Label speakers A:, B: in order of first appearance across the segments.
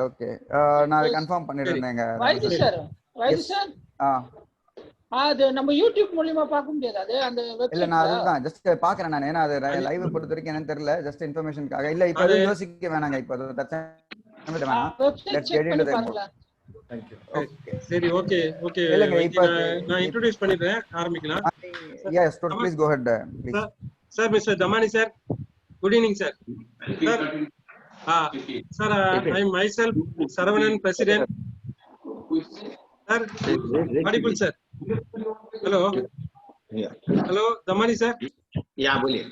A: Okay. நான் confirm பண்ணிடுறேங்க.
B: வைத்தி sir, வைத்தி sir. அது நம்ம யூடியூப் மூலமா பார்க்க முடியாது. அது அந்த வெப்சைட்ல.
A: இல்ல நான் அதுதான் ஜஸ்ட் பாக்குறேன் நான். ஏன்னா அது லைவ் பொறுத்த வரைக்கும் என்னன்னு தெரியல. ஜஸ்ட் இன்ஃபர்மேஷனுக்காக. இல்ல இப்போ யோசிக்க வேணாங்க. இப்போ தச்ச வேணாம்.
B: வெப்சைட் செக் பண்ணி பாருங்க.
C: Thank you. Okay. சரி, ஓகே ஓகே.
A: இல்லங்க இப்போ
C: நான் இன்ட்ரோ듀ce பண்ணிடுறேன். ஆரம்பிக்கலாம்.
A: Yes, please go ahead please.
C: Sir, Mr. Damani sir. Good evening sir. Sir, I am myself Saravanan president. Sir, audible sir. Hello.
D: Yeah.
C: Hello, Damani sir.
D: Yeah, बोलिए.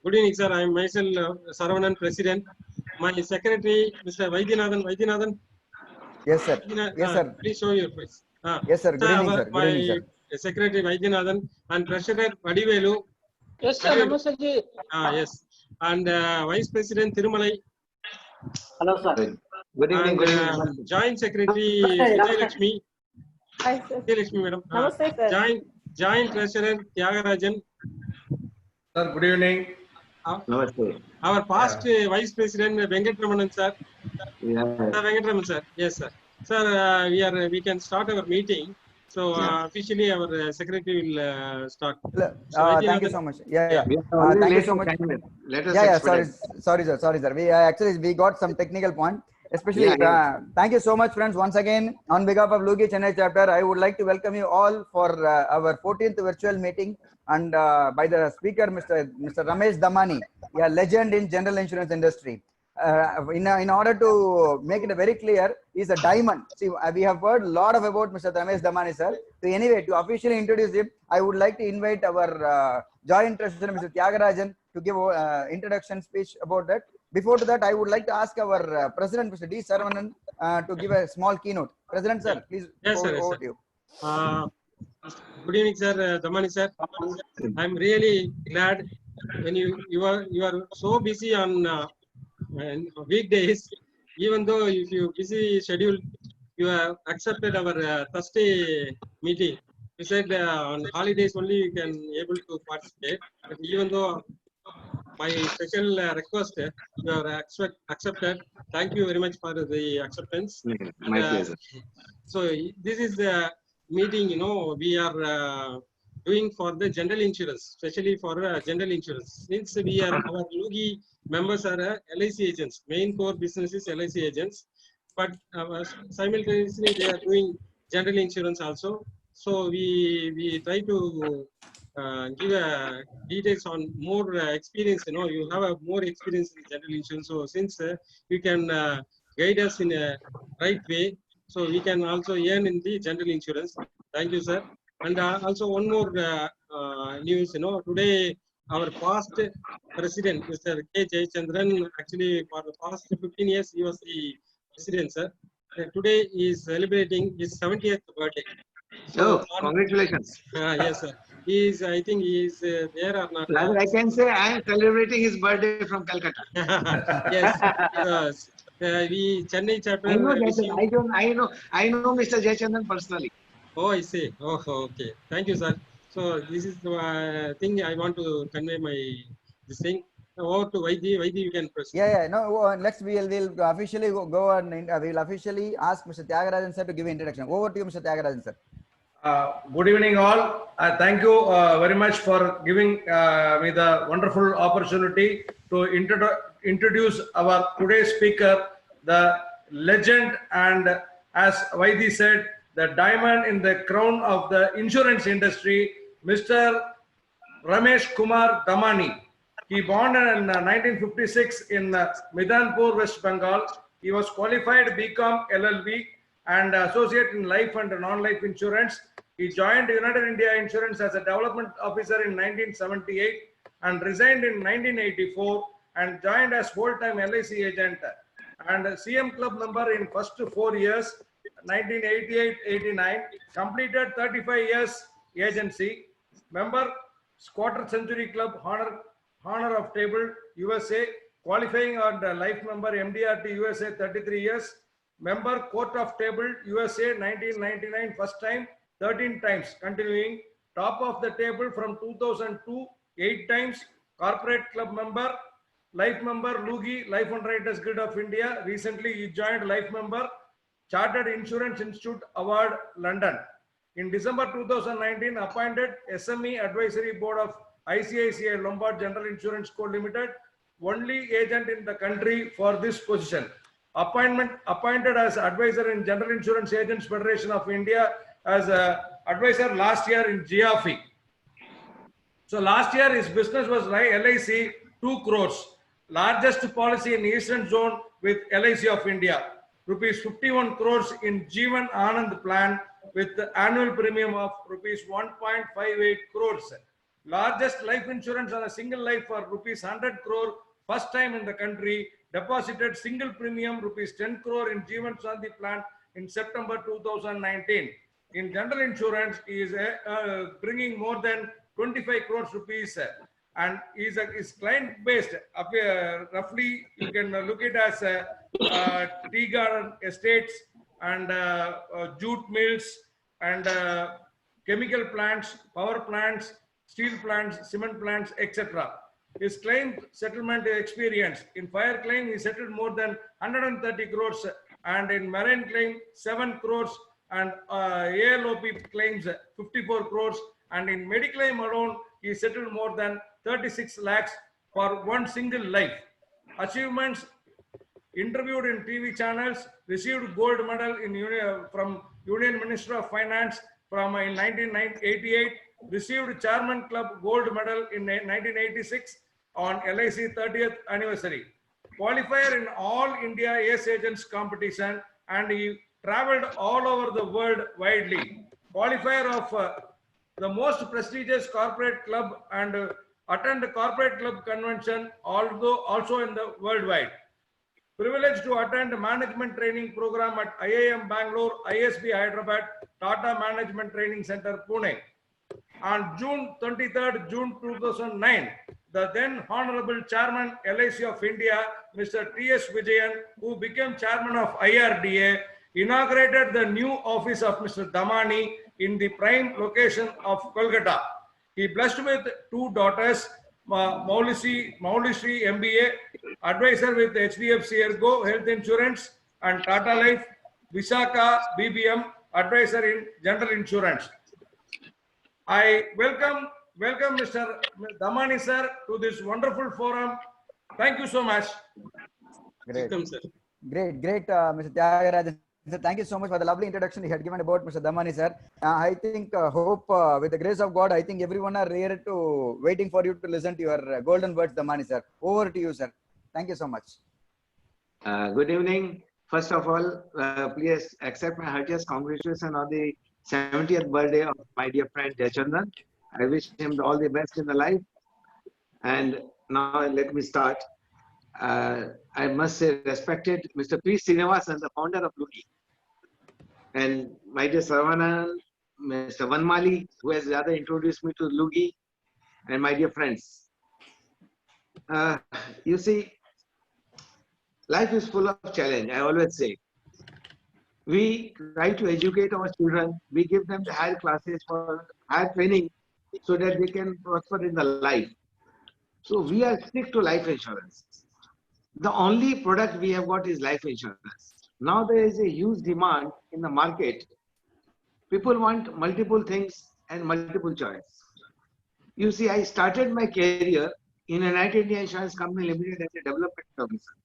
C: Good evening sir. I am myself Saravanan president. My secretary Mr. Vaidyanathan.
A: Yes sir. Yes sir.
C: Please show your face.
A: Yes sir. Good evening sir. Good evening sir.
C: Secretary Vaidyanathan and Treasurer Padivelu.
B: Yes sir. Namaste ji.
C: Yes. And Vice President Thirumalai.
D: Hello sir. Good evening.
C: And,
D: good evening.
C: Joint Secretary Vijayalakshmi.
E: Hi sir.
C: Vijayalakshmi madam.
E: Namaste sir.
C: Joint Treasurer Tyagarajan.
F: Sir, good evening.
D: Namaste.
C: Our past Vice President Venkatramanan sir.
D: Yeah.
C: Venkatraman sir. Yes sir. Sir, we can start our meeting. So officially our secretary will start.
A: So, thank you so much. Yeah.
D: Thank
A: you so much.
D: Let us
A: sorry sir. We got some technical point. Especially, thank you so much, friends. Once again, on behalf of Lugi Chennai chapter, I would like to welcome you all for our 14th virtual meeting, and by the speaker, Mr. Ramesh Damani, a legend in general insurance industry. In order to make it very clear, he's a diamond. See, we have heard a lot about Mr. Ramesh Damani, sir. So anyway, to officially introduce him, I would like to invite our joint treasurer, Mr. Tyagarajan, to give introduction speech about that. Before that, I would like to ask our President, Mr. D. Saravanan, to give a small keynote. President, sir, please.
C: Yes, sir.
A: Over to you.
C: Good evening, sir. Damani, sir. I'm really glad when you are so busy on weekdays. Even though if you busy schedule, you have accepted our Thursday meeting. You said on holidays only you can able to participate. But even though my special request you have accepted. Thank you very much for the acceptance.
D: My pleasure.
C: So this is the meeting, we are doing for the general insurance, especially for general insurance. Since our Lugi members are LIC agents, main core business is LIC agents, but simultaneously they are doing general insurance also. So we try to give details on more experience. You have a more experience in general insurance. So since you can guide us in a right way, so we can also earn in the general insurance. Thank you, sir. And also one more news. Today our past president, Mr. K. Jayachandran, actually for the past 15 years he was the president, sir. Today he is celebrating his 70th birthday.
D: So, congratulations.
C: Yes, sir. I think he is there or not.
D: I can say I am celebrating his birthday from Calcutta.
C: Yes. We Chennai chapter.
D: I know Mr. Jayachandran personally.
C: Oh, I see. Oh, okay. Thank you, sir. So this is the thing I want to convey this thing. Over to Vaidhi. Vaidhi, you can proceed.
A: Yeah. No, next we'll officially go and we'll officially ask Mr. Tyagarajan sir to give introduction. Over to you, Mr. Tyagarajan sir.
F: Good evening all. Thank you very much for giving me the wonderful opportunity to introduce our today's speaker, the legend and, as Vaidhi said, the diamond in the crown of the insurance industry, Mr. Ramesh Kumar Damani. He born in 1956 in Midanpur, West Bengal. He was qualified BCom LLB and associate in life and non-life insurance. He joined United India Insurance as a development officer in 1978 and resigned in 1984 and joined as full-time LIC agent and CM Club member in first 4 years, 1988-89, completed 35 years agency, member Quarter Century Club, Honor of Table, USA, qualifying on the life member MDRT USA 33 years, member Court of Table USA 1999 first time, 13 times continuing, top of the table from 2002, 8 times, corporate club member, life member, Lugi, Life Underwriters Guild of India. Recently, he joined life member, Chartered Insurance Institute Award, London. In December 2019, appointed SME Advisory Board of ICICI Lombard General Insurance Co. Limited, only agent in the country for this position. Appointed as advisor in General Insurance Agents Federation of India as advisor last year in GIAFI. So last year his business was LIC 2 crores, largest policy in Eastern Zone with LIC of India. Rupees 51 crores in Jeevan Anand plan with the annual premium of rupees 1.58 crores. Largest life insurance on a single life for rupees 100 crore, first time in the country. Deposited single premium rupees 10 crore in Jeevan Sandhi plan in September 2019. In general insurance, he is bringing more than 25 crores rupees, and is client based. Roughly, you can look it as tea garden estates and jute mills and chemical plants, power plants, steel plants, cement plants, etc. His claim settlement experience: in fire claim, he settled more than 130 crores, and in marine claim, 7 crores, and ALOP claims 54 crores, and in Mediclaim alone, he settled more than 36 lakhs for one single life. Achievements: interviewed in TV channels, received gold medal in from Union Minister of Finance in 1988, received Chairman Club gold medal in 1986 on LIC 30th anniversary. Qualifier in All India Ace Agents competition, and he traveled all over the world widely. Qualifier of the most prestigious corporate club and attend corporate club convention, although also in the worldwide. Privileged to attend management training program at IIM Bangalore, ISB Hyderabad, Tata Management Training Center, Pune. On June 23rd, June 2009, the then Honorable Chairman LIC of India, Mr. T.S. Vijayan, who became Chairman of IRDA, inaugurated the new office of Mr. Damani in the prime location of Kolkata. He blessed with 2 daughters, Maulishree MBA, advisor with HDFC Ergo Health Insurance and Tata Life, Visakha BBM, advisor in General Insurance. I welcome Mr. Damani sir to this wonderful forum. Thank you so much.
A: Great.
C: Welcome, sir.
A: Great, Mr. Tyagarajan. Thank you so much for the lovely introduction you had given about Mr. Damani sir. I think, hope with the grace of God, I think everyone are here to waiting for you to listen to your golden words, Damani sir. Over to you, sir. Thank you so much.
D: Good evening. First of all, please accept my heartiest congratulations on the 70th birthday of my dear friend Jayachandran. I wish him all the best in the life. And now let me start. I must say, respected Mr. P. Srinivasan, the founder of Lugi, and my dear Saravanan, Mr. Vanmali, who has rather introduced me to Lugi, and my dear friends. You see, life is full of challenge, I always say. We try to educate our children, we give them the higher classes for higher training so that they can prosper in the life. So we are stick to life insurance. The only product we have got is life insurance. Now there is a huge demand in the market. People want multiple things and multiple choice. You see, I started my career in a United India Insurance Company Limited as a development officer.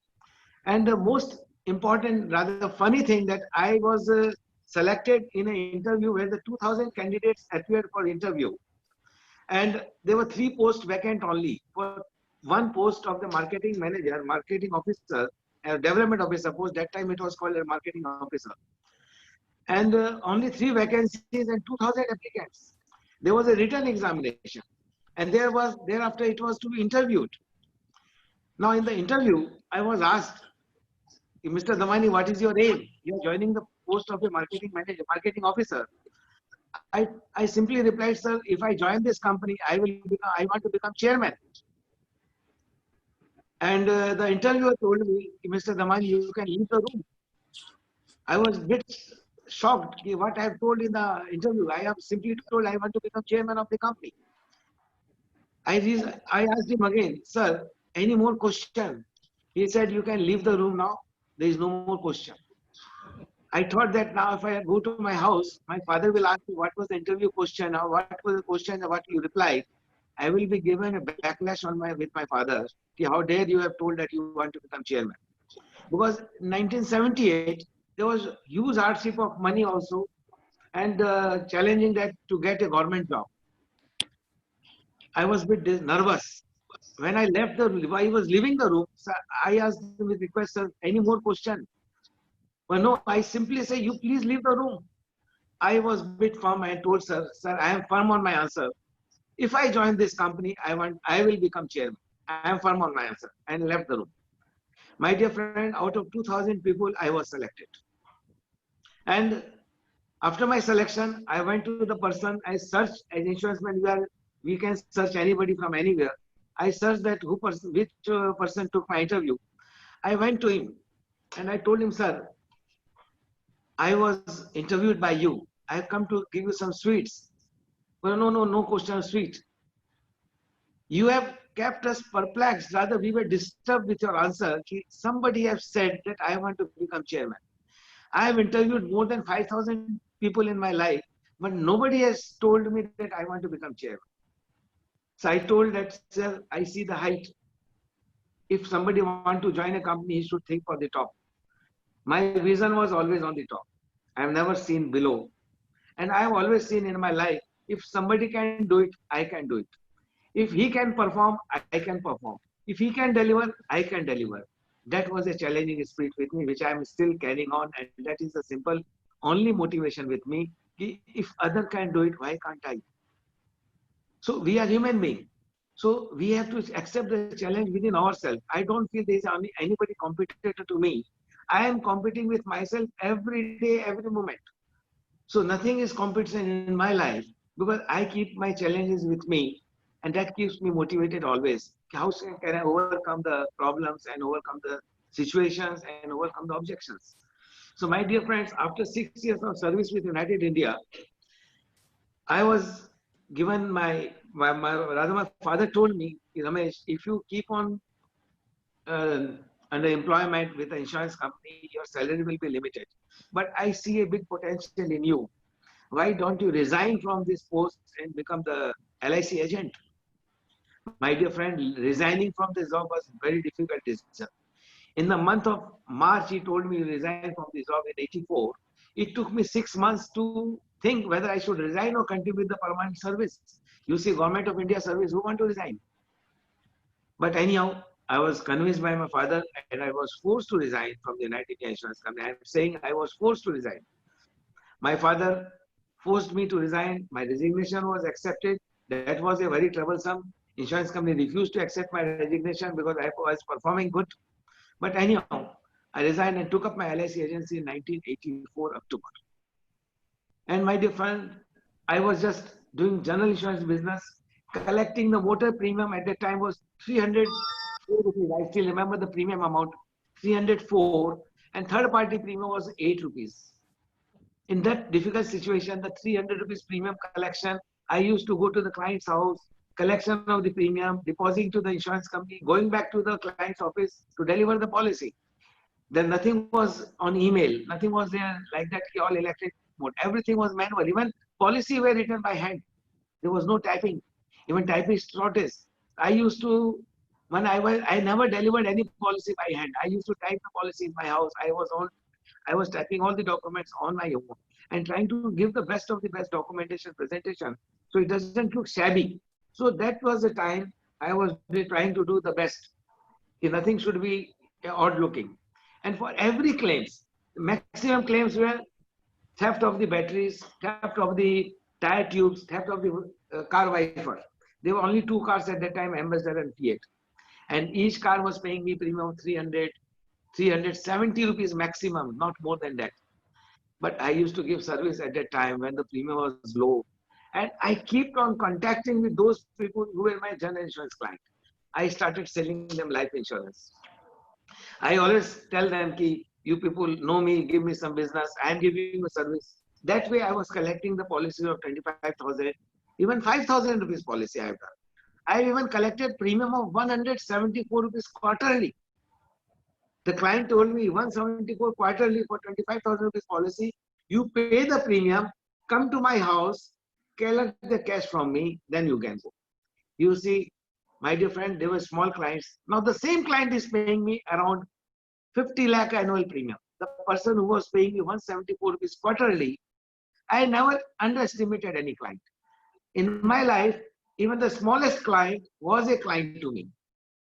D: And the most important, rather funny thing, that I was selected in an interview where the 2,000 candidates appeared for interview. And there were 3 posts vacant only. For one post of the marketing manager, marketing officer, development officer post, that time it was called a marketing officer. And only 3 vacancies and 2,000 applicants. There was a written examination. And thereafter it was to be interviewed. Now in the interview, I was asked, Mr. Damani, what is your aim? You are joining the post of a marketing manager, marketing officer. I simply replied, sir, if I join this company, I want to become chairman. And the interviewer told me, Mr. Damani, you can leave the room. I was a bit shocked what I have told in the interview. I have simply told I want to become chairman of the company. I asked him again, sir, any more question? He said, you can leave the room now. There is no more question. I thought that now if I go to my house, my father will ask me what was the interview question or what was the question and what you replied. I will be given a backlash on with my father. How dare you have told that you want to become chairman? Because in 1978, there was huge hardship of money also and challenging that to get a government job. I was a bit nervous. When I left I was leaving the room, so I asked him with request, sir, any more question? But no, I simply say, you please leave the room. I was a bit firm. I told sir, I am firm on my answer. If I join this company, I will become chairman. I am firm on my answer and left the room. My dear friend, out of 2,000 people, I was selected. And after my selection, I went to the person, I searched as insurance man, we can search anybody from anywhere. I searched that which person took my interview. I went to him and I told him, sir, I was interviewed by you. I have come to give you some sweets. Well, no question of sweet. You have kept us perplexed. Rather, we were disturbed with your answer. Somebody has said that I want to become chairman. I have interviewed more than 5,000 people in my life, but nobody has told me that I want to become chairman. So I told that, sir, I see the height. If somebody wants to join a company, he should think for the top. My vision was always on the top. I have never seen below. And I have always seen in my life, if somebody can do it, I can do it. If he can perform, I can perform. If he can deliver, I can deliver. That was a challenging spirit with me, which I am still carrying on. And that is the simple only motivation with me. If other can do it, why can't I? So we are human beings. So we have to accept the challenge within ourselves. I don't feel there is anybody competitor to me. I am competing with myself every day, every moment. So nothing is competition in my life because I keep my challenges with me and that keeps me motivated always. How can I overcome the problems and overcome the situations and overcome the objections? So my dear friends, after 6 years of service with United India, I was given my father told me, Ramesh, if you keep on under employment with the insurance company, your salary will be limited. But I see a big potential in you. Why don't you resign from this post and become the LIC agent? My dear friend, resigning from this job was a very difficult decision. In the month of March, he told me to resign from this job in '84. It took me 6 months to think whether I should resign or continue with the permanent service. You see, Government of India service, who want to resign? But anyhow, I was convinced by my father and I was forced to resign from the United India Insurance Company. I am saying I was forced to resign. My father forced me to resign. My resignation was accepted. That was a very troublesome. Insurance company refused to accept my resignation because I was performing good. But anyhow, I resigned and took up my LIC agency in 1984 October. And my dear friend, I was just doing general insurance business, collecting the motor premium at that time was 304 rupees. I still remember the premium amount, 304, and third party premium was 8 rupees. In that difficult situation, the 300 rupees premium collection, I used to go to the client's house, collection of the premium, depositing to the insurance company, going back to the client's office to deliver the policy. Then nothing was on email, nothing was there like that, all electric mode. Everything was manual. Even policy were written by hand. There was no typing. Even typist shortage. I used to, when I never delivered any policy by hand. I used to type the policy in my house. I was typing all the documents on my own and trying to give the best of the best documentation presentation so it doesn't look shabby. So that was the time I was trying to do the best. Nothing should be odd looking. And for every claims, maximum claims were theft of the batteries, theft of the tire tubes, theft of the car wiper. There were only 2 cars at that time, Ambassador and Fiat. And each car was paying me premium 370 rupees maximum, not more than that. But I used to give service at that time when the premium was low. And I kept on contacting with those people who were my general insurance client. I started selling them life insurance. I always tell them, you people know me, give me some business, I am giving you a service. That way I was collecting the policy of 25,000, even 5,000 rupees policy I have done. I even collected premium of 174 rupees quarterly. The client told me 174 quarterly for 25,000 rupees policy. You pay the premium, come to my house, collect the cash from me, then you can go. You see, my dear friend, they were small clients. Now the same client is paying me around 50 lakh annual premium. The person who was paying me 174 rupees quarterly, I never underestimated any client. In my life, even the smallest client was a client to me.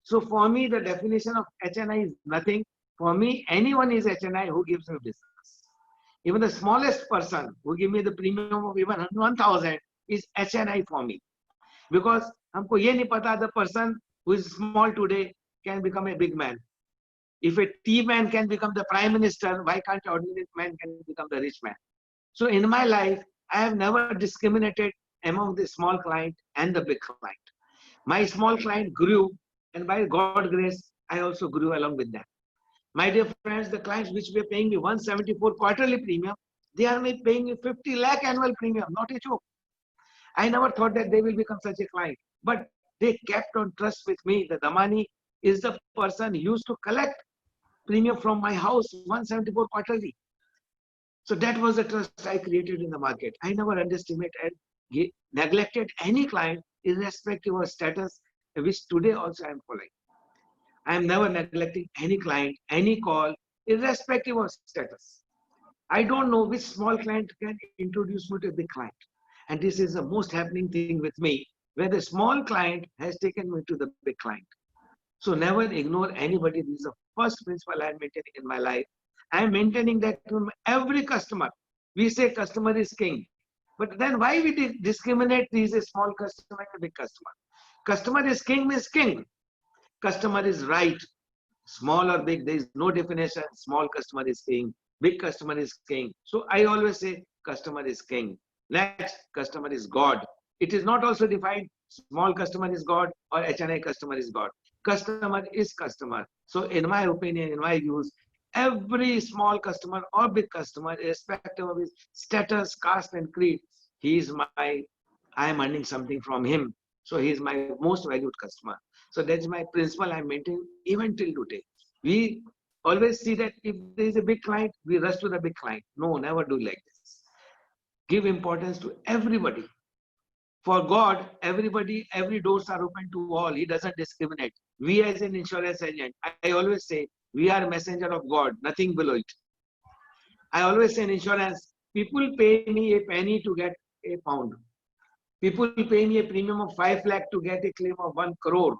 D: So for me, the definition of HNI is nothing. For me, anyone is HNI who gives me business. Even the smallest person who give me the premium of even 1,000 is HNI for me. Because हमको ये नहीं पता the person who is small today can become a big man. If a tea man can become the prime minister, why can't an ordinary man can become the rich man? So in my life, I have never discriminated among the small client and the big client. My small client grew, and by God's grace, I also grew along with them. My dear friends, the clients which were paying me 174 quarterly premium, they are paying me 50 lakh annual premium, not a joke. I never thought that they will become such a client, but they kept on trust with me. The Damani is the person used to collect premium from my house, 174 quarterly. So that was the trust I created in the market. I never underestimated and neglected any client irrespective of status, which today also I am following. I am never neglecting any client, any call, irrespective of status. I don't know which small client can introduce me to a big client. And this is the most happening thing with me, where the small client has taken me to the big client. So never ignore anybody. This is the first principle I am maintaining in my life. I am maintaining that to every customer. We say customer is king. But then why we discriminate these small customer and a big customer? Customer is king means king. Customer is right. Small or big, there is no definition. Small customer is king. Big customer is king. So I always say customer is king. Next, customer is God. It is not also defined small customer is God or HNI customer is God. Customer is customer. So in my opinion, in my views, every small customer or big customer, irrespective of his status, caste and creed, I am earning something from him. So he is my most valued customer. So that's my principle I maintain even till today. We always see that if there is a big client, we rush to the big client. No, never do like this. Give importance to everybody. For God, everybody, every doors are open to all. He doesn't discriminate. We as an insurance agent, I always say, we are a messenger of God, nothing below it. I always say in insurance, people pay me a penny to get a pound. People pay me a premium of 5 lakh to get a claim of 1 crore.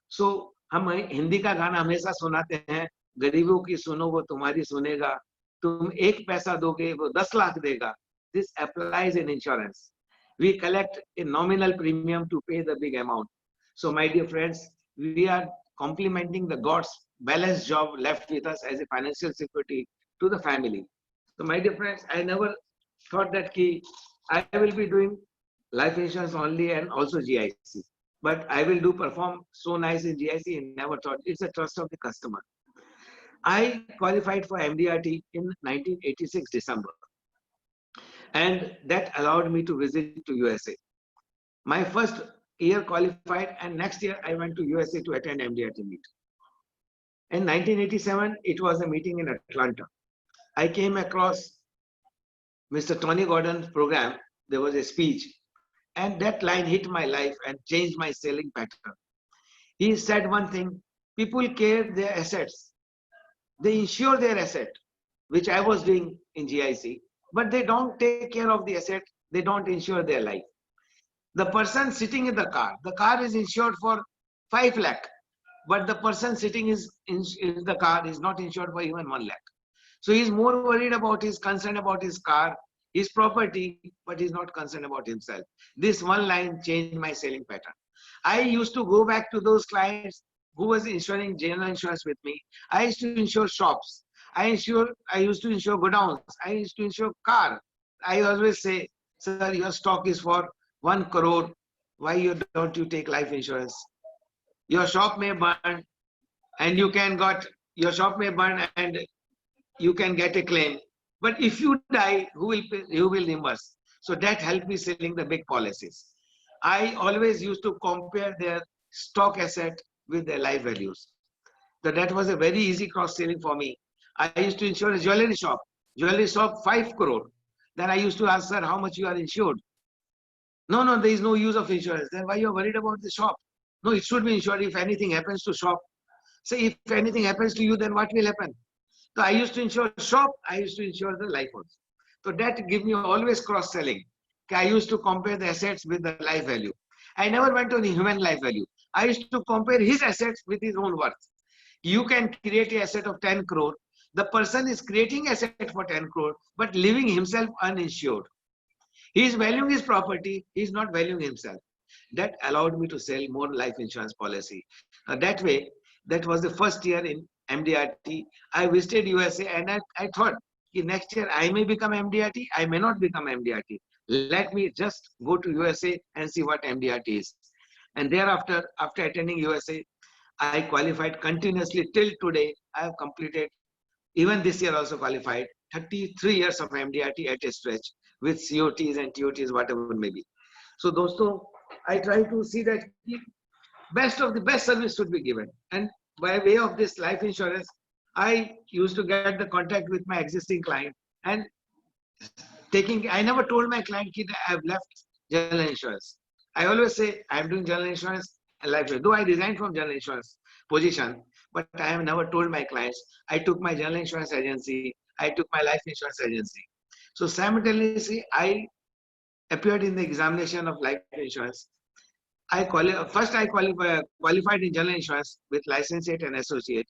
D: So, हम हिंदी का गाना हमेशा सुनाते हैं, गरीबों की सुनो वो तुम्हारी सुनेगा, तुम 1 पैसा दोगे वो 10 लाख देगा. This applies in insurance. We collect a nominal premium to pay the big amount. So my dear friends, we are complementing the God's balanced job left with us as a financial security to the family. So my dear friends, I never thought that I will be doing life insurance only and also GIC. But I will perform so nice in GIC and never thought. It's a trust of the customer. I qualified for MDRT in 1986 December. And that allowed me to visit to USA. My first year qualified, and next year I went to USA to attend MDRT meet. In 1987, it was a meeting in Atlanta. I came across Mr. Tony Gordon's program. There was a speech, and that line hit my life and changed my selling pattern. He said one thing: people care their assets. They insure their asset, which I was doing in GIC. But they don't take care of the asset, they don't insure their life. The person sitting in the car is insured for 5 lakh, but the person sitting in the car is not insured for even 1 lakh. So he's more worried about concerned about his car, his property, but he's not concerned about himself. This one line changed my selling pattern. I used to go back to those clients who was insuring general insurance with me. I used to insure shops. I used to insure godowns. I used to insure car. I always say, sir, your stock is for 1 crore. Why don't you take life insurance? Your shop may burn, and your shop may burn, and you can get a claim. But if you die, who will reimburse? So that helped me selling the big policies. I always used to compare their stock asset with their life values. So that was a very easy cross-selling for me. I used to insure a jewelry shop 5 crore. Then I used to ask, sir, how much you are insured? No, no, there is no use of insurance. Then why you are worried about the shop? No, it should be insured if anything happens to shop. Say, if anything happens to you, then what will happen? So I used to insure shop, I used to insure the life also. So that give me always cross-selling. I used to compare the assets with the life value. I never went on human life value. I used to compare his assets with his own worth. You can create an asset of 10 crore. The person is creating asset for 10 crore, but leaving himself uninsured. He is valuing his property, he is not valuing himself. That allowed me to sell more life insurance policy. That way, that was the first year in MDRT. I visited USA and I thought, next year I may become MDRT, I may not become MDRT. Let me just go to USA and see what MDRT is. And thereafter, after attending USA, I qualified continuously till today. I have completed, even this year also qualified, 33 years of MDRT at a stretch with COTs and TOTs, whatever it may be. So, dosto, I try to see that best of the best service should be given. And by way of this life insurance, I used to get the contact with my existing client and I never told my client that I have left general insurance. I always say I am doing general insurance and life insurance. Though I resigned from general insurance position, but I have never told my clients. I took my general insurance agency, I took my life insurance agency. So simultaneously, I appeared in the examination of life insurance. First I qualified in general insurance with licensate and associate.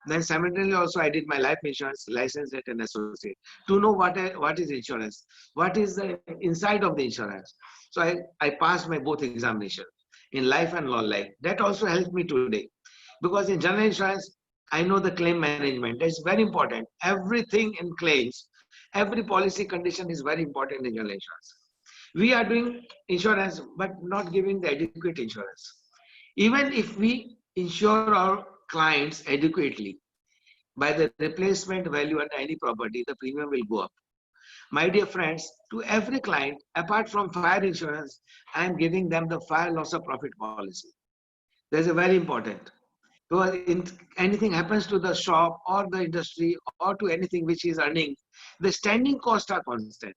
D: Then simultaneously also I did my life insurance licensate and associate to know what is insurance, what is the inside of the insurance. So I passed my both examinations in life and non-life. That also helped me today, because in general insurance I know the claim management. That's very important. Everything in claims, every policy condition is very important in general insurance. We are doing insurance, but not giving the adequate insurance. Even if we insure our clients adequately, by the replacement value under any property, the premium will go up. My dear friends, to every client, apart from fire insurance, I am giving them the fire loss of profit policy. That's a very important. Because if anything happens to the shop or the industry or to anything which is earning, the standing costs are constant.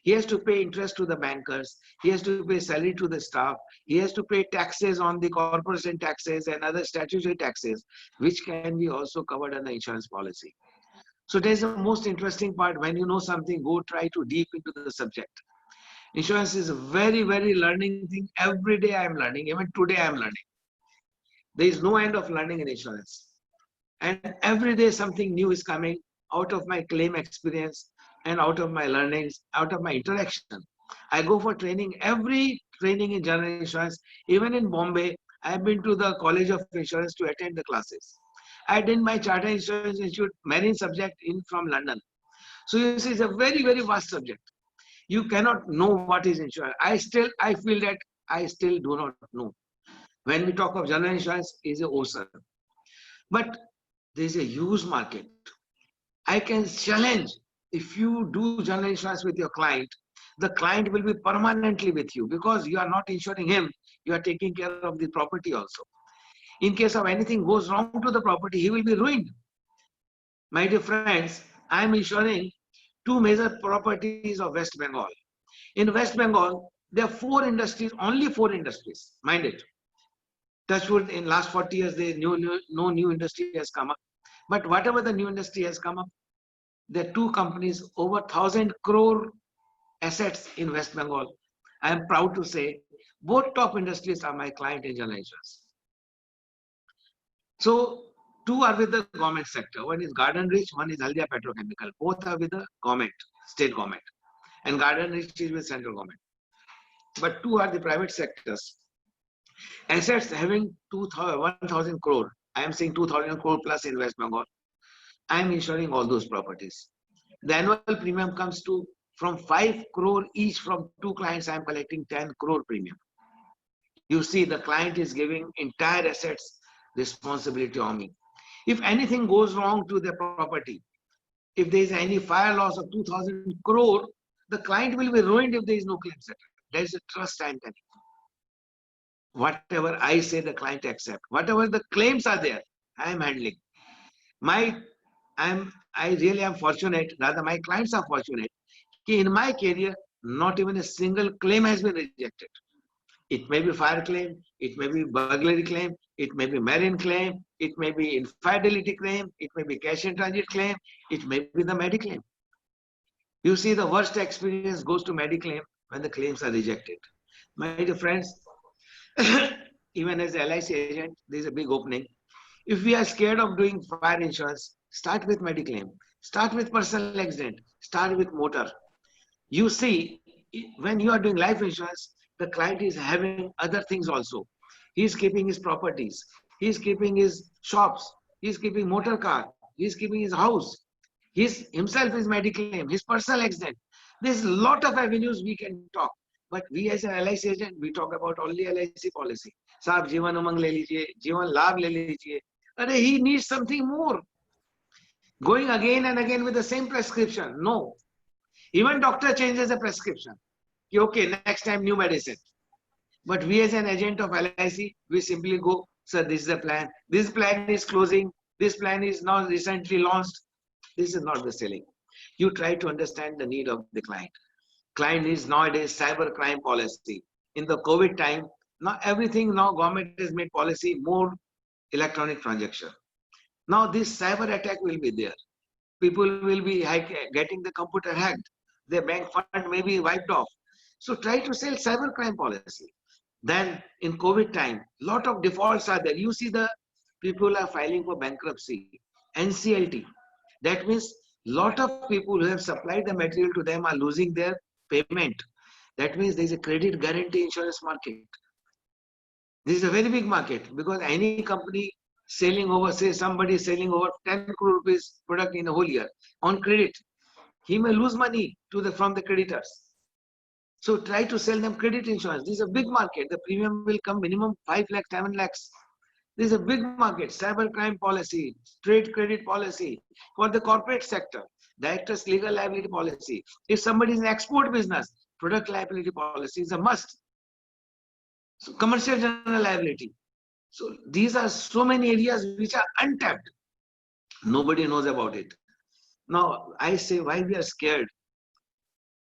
D: He has to pay interest to the bankers. He has to pay salary to the staff. He has to pay taxes on the corporation taxes and other statutory taxes, which can be also covered under insurance policy. So there's the most interesting part. When you know something, go try to deep into the subject. Insurance is a very, very learning thing. Every day I am learning. Even today I am learning. There is no end of learning in insurance. And every day something new is coming out of my claim experience and out of my learnings, out of my interaction. I go for training, every training in general insurance. Even in Bombay, I have been to the College of Insurance to attend the classes. I did my Chartered Insurance Institute marine subject from London. So you see, it's a very, very vast subject. You cannot know what is insurance. I feel that I still do not know. When we talk of general insurance, is a ocean. But there is a huge market. I can challenge, if you do general insurance with your client, the client will be permanently with you, because you are not insuring him, you are taking care of the property also. In case of anything goes wrong to the property, he will be ruined. My dear friends, I am insuring 2 major properties of West Bengal. In West Bengal, there are 4 industries, only 4 industries, mind it. Touchwood, in last 40 years, no new industry has come up. But whatever the new industry has come up, there are 2 companies, over 1,000 crore assets in West Bengal. I am proud to say both top industries are my client in general insurance. So 2 are with the government sector. One is Garden Rich, one is Haldia Petrochemical. Both are with the government, state government. And Garden Rich is with central government. But 2 are the private sectors. Assets having 1,000 crore. I am saying 2,000 crore plus in West Bengal. I am insuring all those properties. The annual premium comes to from 5 crore each. From 2 clients, I am collecting 10 crore premium. You see, the client is giving entire assets responsibility on me. If anything goes wrong to the property, if there is any fire loss of 2,000 crore, the client will be ruined if there is no claim settled. There is a trust I am telling. Whatever I say, the client accept. Whatever the claims are there, I am handling. I really am fortunate, rather my clients are fortunate, in my career, not even a single claim has been rejected. It may be fire claim, it may be burglary claim, it may be marine claim, it may be infidelity claim, it may be cash in transit claim, it may be the mediclaim. You see, the worst experience goes to mediclaim when the claims are rejected. My dear friends, even as a LIC agent, there is a big opening. If we are scared of doing fire insurance, start with mediclaim, start with personal accident, start with motor. You see, when you are doing life insurance, the client is having other things also. He is keeping his properties, he is keeping his shops, he is keeping motor car, he is keeping his house. Himself is mediclaim, his personal accident. There's a lot of avenues we can talk. But we as an LIC agent, we talk about only LIC policy. Saab, Jeevan Umang le lijiye, Jeevan Labh le lijiye. He needs something more. Going again and again with the same prescription. No. Even doctor changes the prescription. Okay, next time new medicine. But we as an agent of LIC, we simply go, sir, this is the plan. This plan is closing. This plan is now recently launched. This is not the selling. You try to understand the need of the client. Client needs nowadays cyber crime policy. In the COVID time, now everything now government has made policy more electronic transaction. Now this cyber attack will be there. People will be getting the computer hacked. Their bank fund may be wiped off. So try to sell cyber crime policy. Then in COVID time, lot of defaults are there. You see the people are filing for bankruptcy, NCLT. That means lot of people who have supplied the material to them are losing their payment. That means there is a credit guarantee insurance market. This is a very big market because any company selling over, say somebody is selling over 10 crore rupees product in a whole year on credit, he may lose money from the creditors. So try to sell them credit insurance. This is a big market. The premium will come minimum 5 lakhs, 7 lakhs. This is a big market. Cyber crime policy, trade credit policy for the corporate sector, directors legal liability policy. If somebody is in export business, product liability policy is a must. So commercial general liability. So these are so many areas which are untapped. Nobody knows about it. Now I say why we are scared.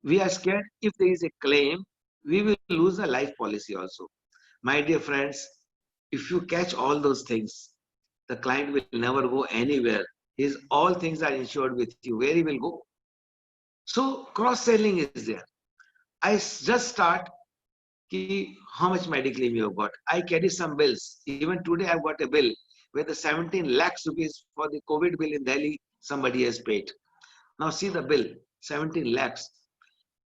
D: We are scared if there is a claim, we will lose a life policy also. My dear friends, if you catch all those things, the client will never go anywhere. All things are insured with you. Where he will go? So cross-selling is there. I just start how much mediclaim you have got. I carry some bills. Even today I've got a bill where the 17 lakhs rupees for the COVID bill in Delhi, somebody has paid. Now see the bill, 17 lakhs.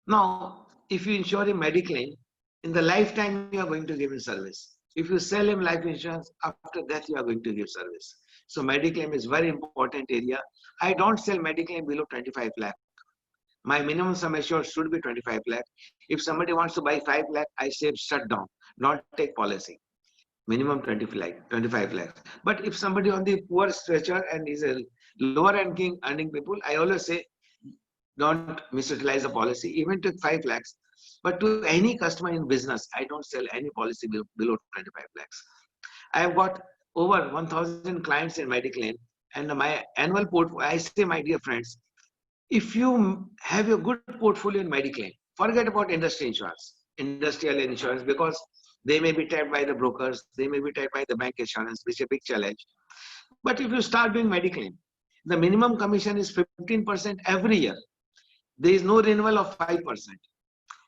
D: Now, if you insure him mediclaim, in the lifetime you are going to give him service. If you sell him life insurance, after that you are going to give service. So mediclaim is very important area. I don't sell mediclaim below 25 lakh. My minimum sum assured should be 25 lakh. If somebody wants to buy 5 lakh, I say shut down. Don't take policy. Minimum 25 lakhs. But if somebody on the poor stretcher and is a lower ranking earning people, I always say don't misutilize the policy, even to 5 lakhs. But to any customer in business, I don't sell any policy below 25 lakhs. I have got over 1,000 clients in mediclaim, and my annual portfolio, I say, my dear friends, if you have a good portfolio in mediclaim, forget about industry insurance, industrial insurance, because they may be tapped by the brokers, they may be tapped by the bank insurance, which is a big challenge. But if you start doing mediclaim, the minimum commission is 15% every year. There is no renewal of 5%.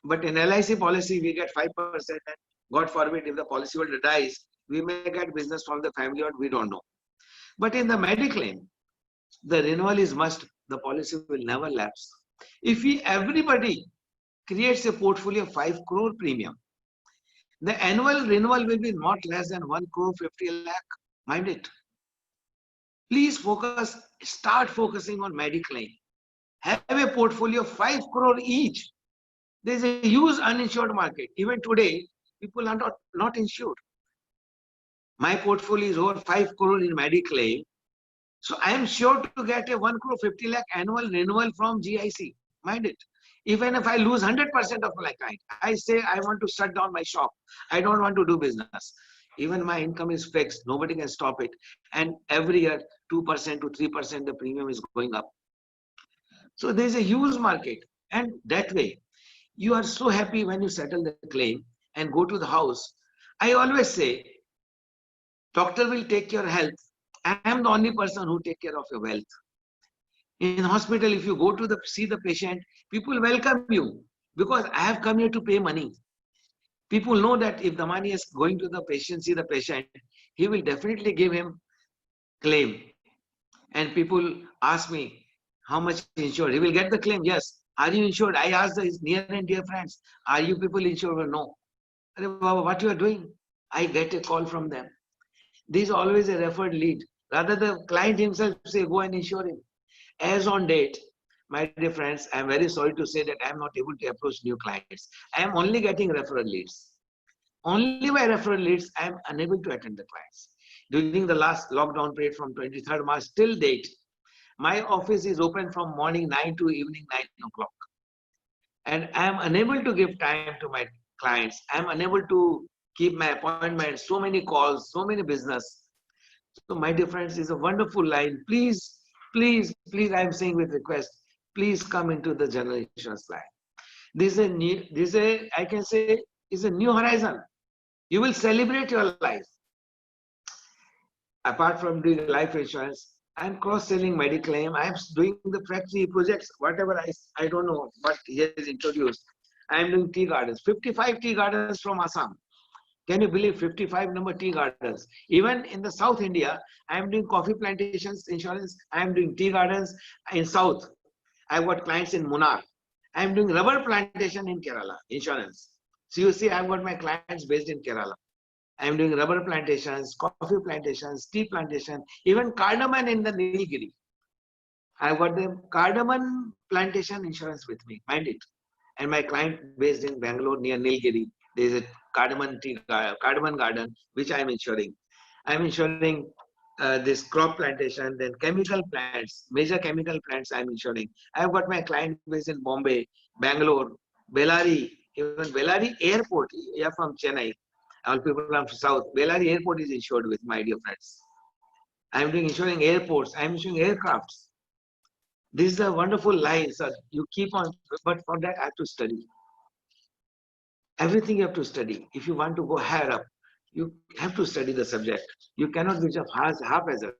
D: But in LIC policy, we get 5%. And God forbid, if the policyholder dies, we may get business from the family or we don't know. But in the mediclaim, the renewal is must. The policy will never lapse. If everybody creates a portfolio of 5 crore premium, the annual renewal will be not less than 1 crore 50 lakh. Mind it. Please focus, start focusing on mediclaim. Have a portfolio of 5 crore each. There is a huge uninsured market. Even today, people are not insured. My portfolio is over 5 crore in mediclaim. So I am sure to get a 1 crore 50 lakh annual renewal from GIC. Mind it. Even if I lose 100% of my client, I say I want to shut down my shop. I don't want to do business. Even my income is fixed. Nobody can stop it. And every year, 2% to 3%, the premium is going up. So there's a huge market. And that way, you are so happy when you settle the claim and go to the house. I always say, doctor will take your health. I am the only person who take care of your wealth. In hospital, if you go to see the patient, people welcome you because I have come here to pay money. People know that if the money is going to the patient, see the patient, he will definitely give him claim. And people ask me, how much insured? He will get the claim. Yes. Are you insured? I ask his near and dear friends, are you people insured? Well, no. What you are doing? I get a call from them. This is always a referred lead. Rather, the client himself say, go and insure him. As on date, my dear friends, I am very sorry to say that I am not able to approach new clients. I am only getting referral leads. Only by referral leads, I am unable to attend the clients. During the last lockdown period from 23rd March till date, my office is open from morning 9 to evening 9 o'clock. And I am unable to give time to my clients. I am unable to keep my appointments, so many calls, so many business. So my dear friends, is a wonderful line. Please, please, please, I am saying with request, please come into the general insurance line. This is I can say, is a new horizon. You will celebrate your life. Apart from doing life insurance, I am cross-selling Mediclaim. I am doing the factory projects, whatever I don't know what he has introduced. I am doing tea gardens, 55 tea gardens from Assam. Can you believe 55 number tea gardens? Even in the South India, I am doing coffee plantations insurance. I am doing tea gardens in South. I have got clients in Munnar. I am doing rubber plantation in Kerala insurance. So you see, I have got my clients based in Kerala. I am doing rubber plantations, coffee plantations, tea plantation, even cardamom in the Nilgiri. I have got the cardamom plantation insurance with me, mind it. And my client based in Bangalore near Nilgiri, there is a cardamom garden, which I am insuring. I am insuring this crop plantation, then chemical plants, major chemical plants I am insuring. I have got my client based in Bombay, Bangalore, Bellary, even Bellary Airport. You are from Chennai. All people from South. Bellary Airport is insured with, my dear friends. I am doing insuring airports. I am insuring aircrafts. This is a wonderful line, sir. You keep on, but for that I have to study. Everything you have to study. If you want to go higher up, you have to study the subject. You cannot be just haphazard.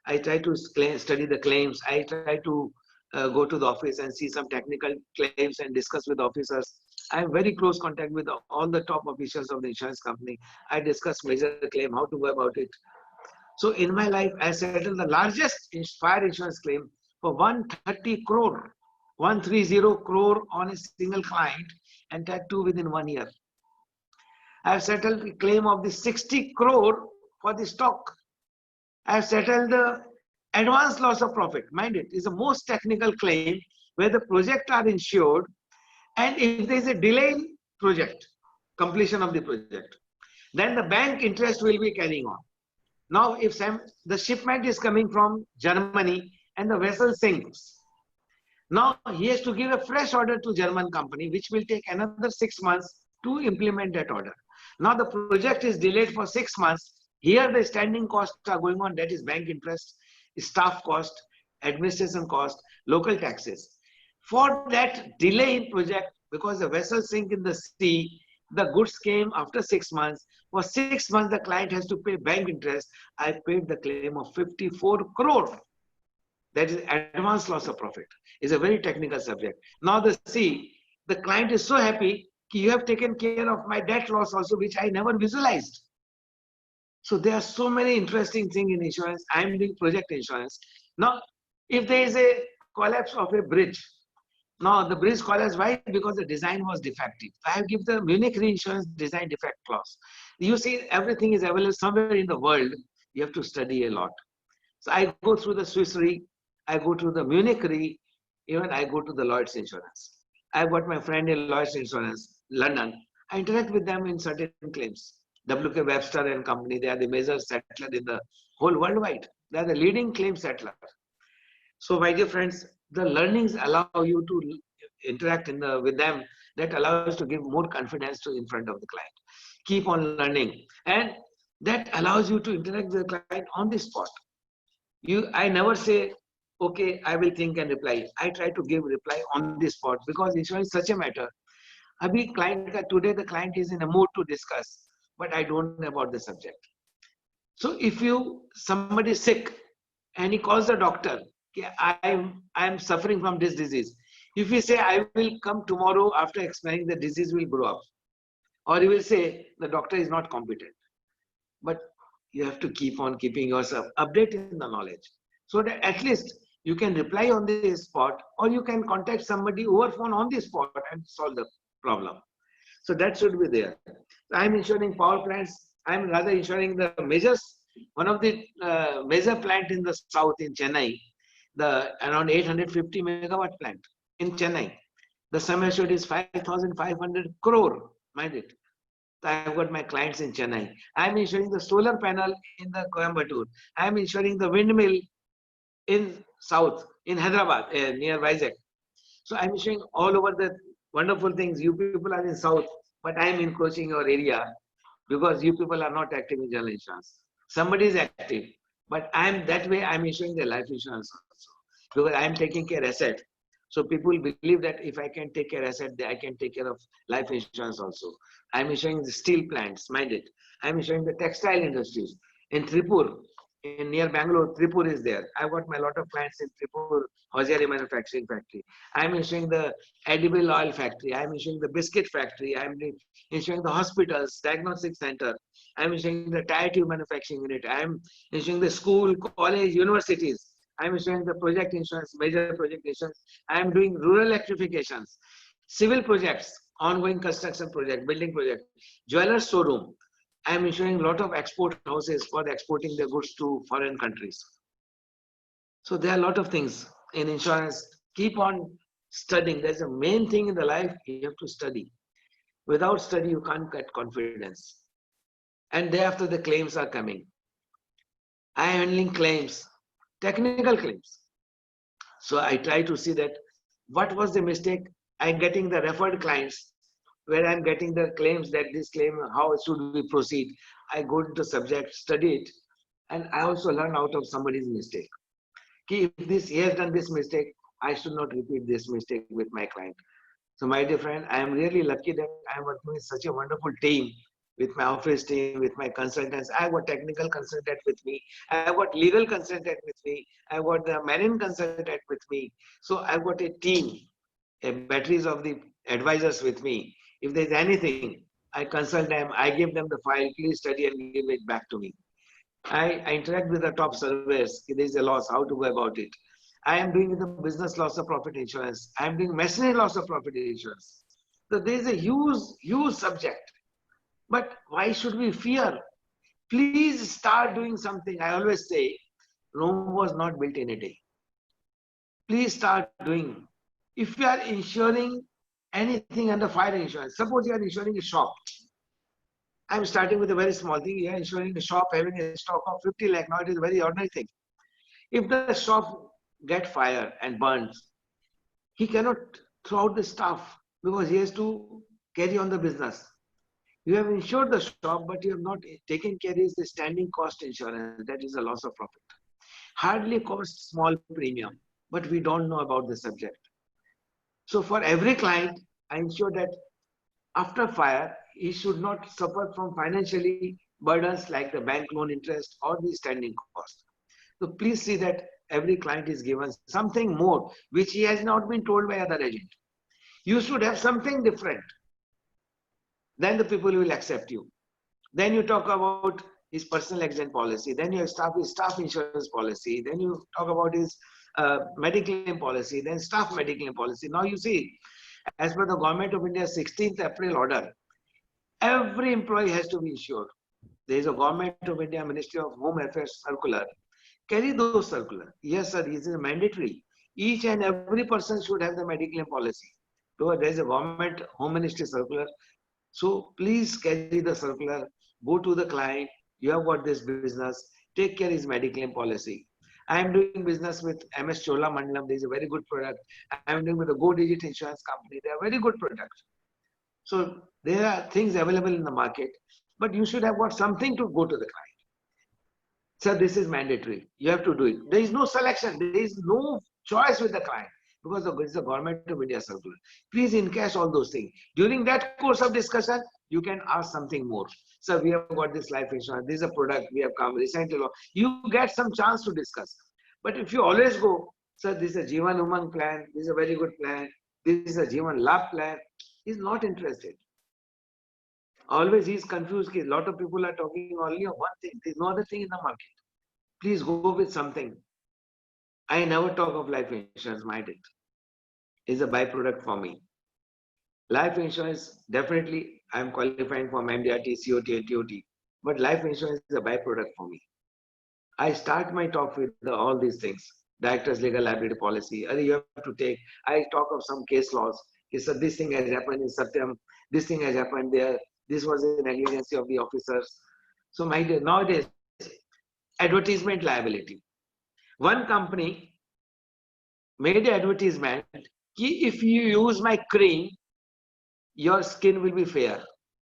D: I try to study the claims. I try to go to the office and see some technical claims and discuss with officers. I have very close contact with all the top officials of the insurance company. I discuss major claim, how to go about it. So in my life, I settled the largest fire insurance claim for 130 crore, 130 crore on a single client, and that too within 1 year. I have settled the claim of the 60 crore for the stock. I have settled the advance loss of profit. Mind it, is the most technical claim where the project are insured, and if there is a delay in project, completion of the project, then the bank interest will be carrying on. Now, if the shipment is coming from Germany and the vessel sinks, now he has to give a fresh order to German company, which will take another 6 months to implement that order. Now the project is delayed for 6 months. Here the standing costs are going on, that is bank interest, staff cost, administration cost, local taxes. For that delay in project, because the vessel sink in the sea, the goods came after 6 months. For 6 months, the client has to pay bank interest. I paid the claim of 54 crore. That is advance loss of profit. It's a very technical subject. Now the client is so happy, you have taken care of my debt loss also, which I never visualized. So there are so many interesting things in insurance. I am doing project insurance. Now, if there is a collapse of a bridge, now the bridge collapsed, why? Because the design was defective. I have given the Munich Reinsurance design defect clause. You see, everything is available somewhere in the world. You have to study a lot. So I go through the Swiss Re, I go to the Munich Re, even I go to the Lloyd's Insurance. I've got my friend in Lloyd's Insurance, London. I interact with them in certain claims. W.K. Webster and company, they are the major settler in the whole worldwide. They are the leading claim settler. So my dear friends, the learnings allow you to interact with them, that allows to give more confidence to in front of the client. Keep on learning, and that allows you to interact with the client on the spot. I never say, okay, I will think and reply. I try to give reply on the spot, because insurance is such a matter. Today the client is in a mood to discuss, but I don't know about the subject. So if somebody is sick and he calls the doctor, I'm suffering from this disease. If he say, I will come tomorrow after explaining, the disease will grow up. Or he will say, the doctor is not competent. But you have to keep on keeping yourself updated in the knowledge, so that at least you can reply on the spot, or you can contact somebody over phone on the spot and solve the problem. So that should be there. I'm insuring power plants. I'm rather insuring the measures. One of the major plant in the south in Chennai, the around 850 megawatt plant in Chennai. The sum assured is 5,500 crore, mind it. I've got my clients in Chennai. I'm insuring the solar panel in the Coimbatore. I'm insuring the windmill in south, in Hyderabad, near Vizag. So I'm insuring all over the wonderful things. You people are in south, but I'm encroaching your area because you people are not active in general insurance. Somebody is active, but I'm that way. I'm insuring the life insurance also, because I'm taking care of asset. So people believe that if I can take care of asset, I can take care of life insurance also. I'm insuring the steel plants, mind it. I'm insuring the textile industries. In Tripur, near Bangalore, Tripur is there. I've got my lot of clients in Tripur, hosiery manufacturing factory. I'm insuring the edible oil factory. I'm insuring the biscuit factory. I'm insuring the hospitals, diagnostic center. I'm insuring the tire tube manufacturing unit. I'm insuring the school, college, universities. I'm insuring the project insurance, major project insurance. I'm doing rural electrifications, civil projects, ongoing construction project, building project, jewelers showroom. I'm insuring a lot of export houses for exporting their goods to foreign countries. So there are a lot of things in insurance. Keep on studying. There's a main thing in the life, you have to study. Without study, you can't get confidence. And thereafter, the claims are coming. I am handling claims, technical claims. So I try to see that what was the mistake. I'm getting the referred clients where I'm getting the claims that this claim, how should we proceed. I go into the subject, study it, and I also learn out of somebody's mistake. If he has done this mistake, I should not repeat this mistake with my client. So my dear friend, I am really lucky that I am working with such a wonderful team, with my office team, with my consultants. I have got technical consultant with me. I have got legal consultant with me. I have got the marine consultant with me. So I've got a team, batteries of the advisors with me. If there's anything, I consult them. I give them the file. Please study and give it back to me. I interact with the top surveyors. If there's a loss, how to go about it. I am doing the business loss of profit insurance. I am doing machinery loss of profit insurance. So there is a huge subject. But why should we fear? Please start doing something. I always say, Rome was not built in a day. Please start doing. If you are insuring anything under fire insurance, suppose you are insuring a shop. I'm starting with a very small thing. You are insuring a shop having a stock of 50 lakh. Now it is a very ordinary thing. If the shop gets fire and burns, he cannot throw out the stuff because he has to carry on the business. You have insured the shop, but you have not taken care of the standing cost insurance. That is a loss of profit. Hardly costs small premium, but we don't know about the subject. So for every client, I ensure that after fire, he should not suffer from financially burdens like the bank loan interest or the standing cost. So please see that every client is given something more, which he has not been told by other agent. You should have something different. Then the people will accept you. Then you talk about his personal accident policy. Then you have his staff insurance policy. Then you talk about his medical claim policy. Then staff medical claim policy. Now you see, as per the Government of India 16th April order, every employee has to be insured. There is a Government of India Ministry of Home Affairs circular. Carry those circular. Yes, sir, this is mandatory. Each and every person should have the medical claim policy. So there is a Government Home Ministry circular. So please carry the circular, go to the client, you have got this business, take care of his medical claim policy. I am doing business with MS Chola Mandalam. There is a very good product. I am doing with the Go Digit Insurance Company. They are very good products. So there are things available in the market, but you should have got something to go to the client. So this is mandatory. You have to do it. There is no selection. There is no choice with the client because it's the government of India circular. Please encash all those things. During that course of discussion, you can ask something more. So we have got this life insurance. This is a product we have come recently. You get some chance to discuss. But if you always go, sir, this is a Jeevan Umang plan. This is a very good plan. This is a Jeevan Labh plan. He's not interested. Always he's confused. A lot of people are talking only of one thing. There's no other thing in the market. Please go with something. I never talk of life insurance, mind it. It's a byproduct for me. Life insurance, definitely, I'm qualifying for MDRT, COT, and TOT. But life insurance is a byproduct for me. I start my talk with all these things. Director's legal liability policy. You have to take. I talk of some case laws. So this thing has happened in Satyam. This thing has happened there. This was a negligence of the officers. So my dear, nowadays, advertisement liability. One company made an advertisement. If you use my cream, your skin will be fair.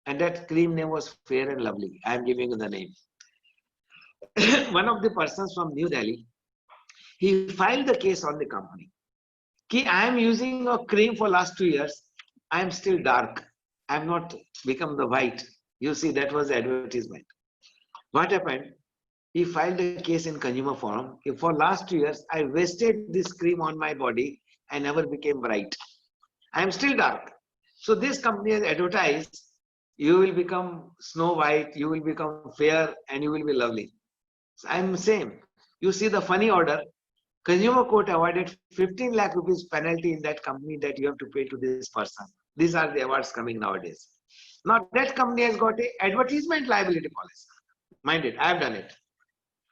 D: And that cream name was Fair and Lovely. I am giving you the name. One of the persons from New Delhi, he filed the case on the company. I am using a cream for last 2 years. I am still dark. I am not become the white. You see, that was the advertisement. What happened? He filed a case in Consumer Forum. For last 2 years, I wasted this cream on my body. I never became bright. I am still dark. So this company has advertised, you will become snow white, you will become fair, and you will be lovely. So I am same. You see the funny order. Consumer Court awarded 15 lakh rupees penalty in that company that you have to pay to this person. These are the awards coming nowadays. Now that company has got an advertisement liability policy. Mind it, I have done it.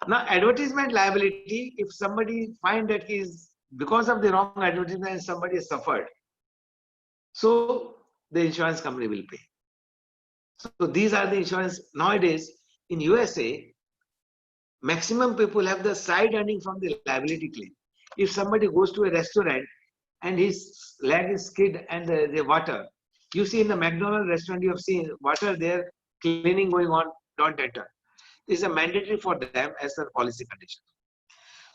D: Now advertisement liability, if somebody find that is because of the wrong advertisement, somebody has suffered. So the insurance company will pay. So these are the insurance. Nowadays in USA, maximum people have the side earning from the liability claim. If somebody goes to a restaurant and his leg is skid and the water, you see in the McDonald's restaurant, you have seen water there, cleaning going on, don't enter. This is a mandatory for them as a policy condition.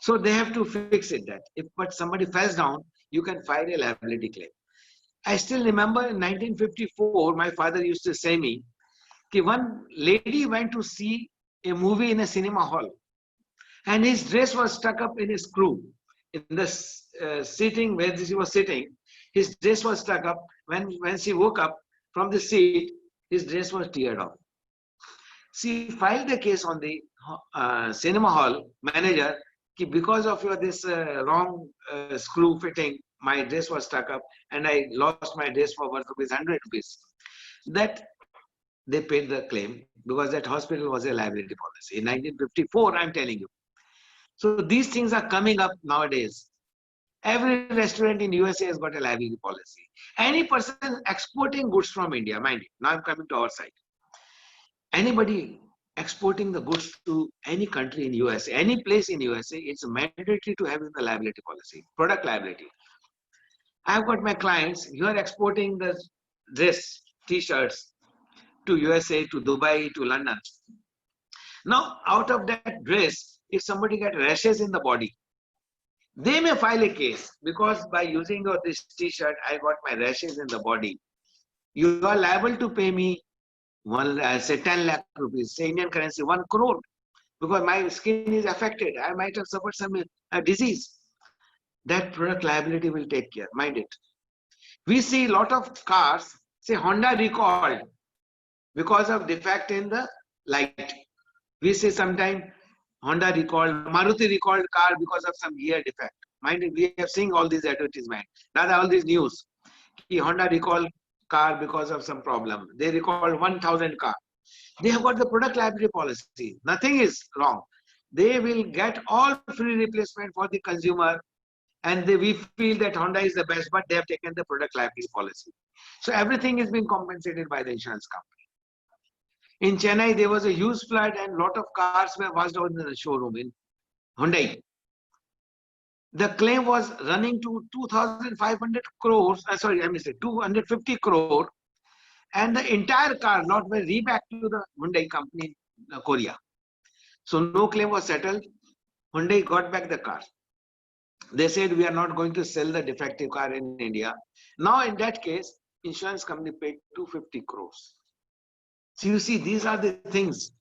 D: So they have to fix it that. But somebody falls down, you can file a liability claim. I still remember in 1954, my father used to say me, one lady went to see a movie in a cinema hall and his dress was stuck up in a screw. In the seating where she was sitting, his dress was stuck up. When she woke up from the seat, his dress was teared off. She filed the case on the cinema hall manager because of this wrong screw fitting, my dress was stuck up and I lost my dress for worth rupees 100 rupees. That they paid the claim because that hospital was a liability policy. In 1954, I'm telling you. So these things are coming up nowadays. Every restaurant in USA has got a liability policy. Any person exporting goods from India, mind it, now I'm coming to our side. Anybody exporting the goods to any country in USA, any place in USA, it's mandatory to have the liability policy, product liability. I've got my clients, you are exporting the dress, t-shirts to USA, to Dubai, to London. Now, out of that dress, if somebody gets rashes in the body, they may file a case because by using this t-shirt, I got my rashes in the body. You are liable to pay me say 10 lakh rupees, say Indian currency, 1 crore, because my skin is affected. I might have suffered some disease. That product liability will take care, mind it. We see a lot of cars, say Honda recalled because of defect in the light. We see sometimes Honda recalled, Maruti recalled car because of some gear defect. Mind it, we have seen all these advertisements. Now all these news. Honda recalled car because of some problem. They recalled 1,000 car. They have got the product liability policy. Nothing is wrong. They will get all free replacement for the consumer, and we feel that Honda is the best, but they have taken the product liability policy. So everything is being compensated by the insurance company. In Chennai, there was a huge flood and a lot of cars were washed out in the showroom in Hyundai. The claim was running to 2,500 crores, sorry, I missed it, 250 crore, and the entire car lot were rebacked to the Hyundai company in Korea. So no claim was settled. Hyundai got back the car. They said we are not going to sell the defective car in India. Now in that case, insurance company paid 250 crores. So you see, these are the things.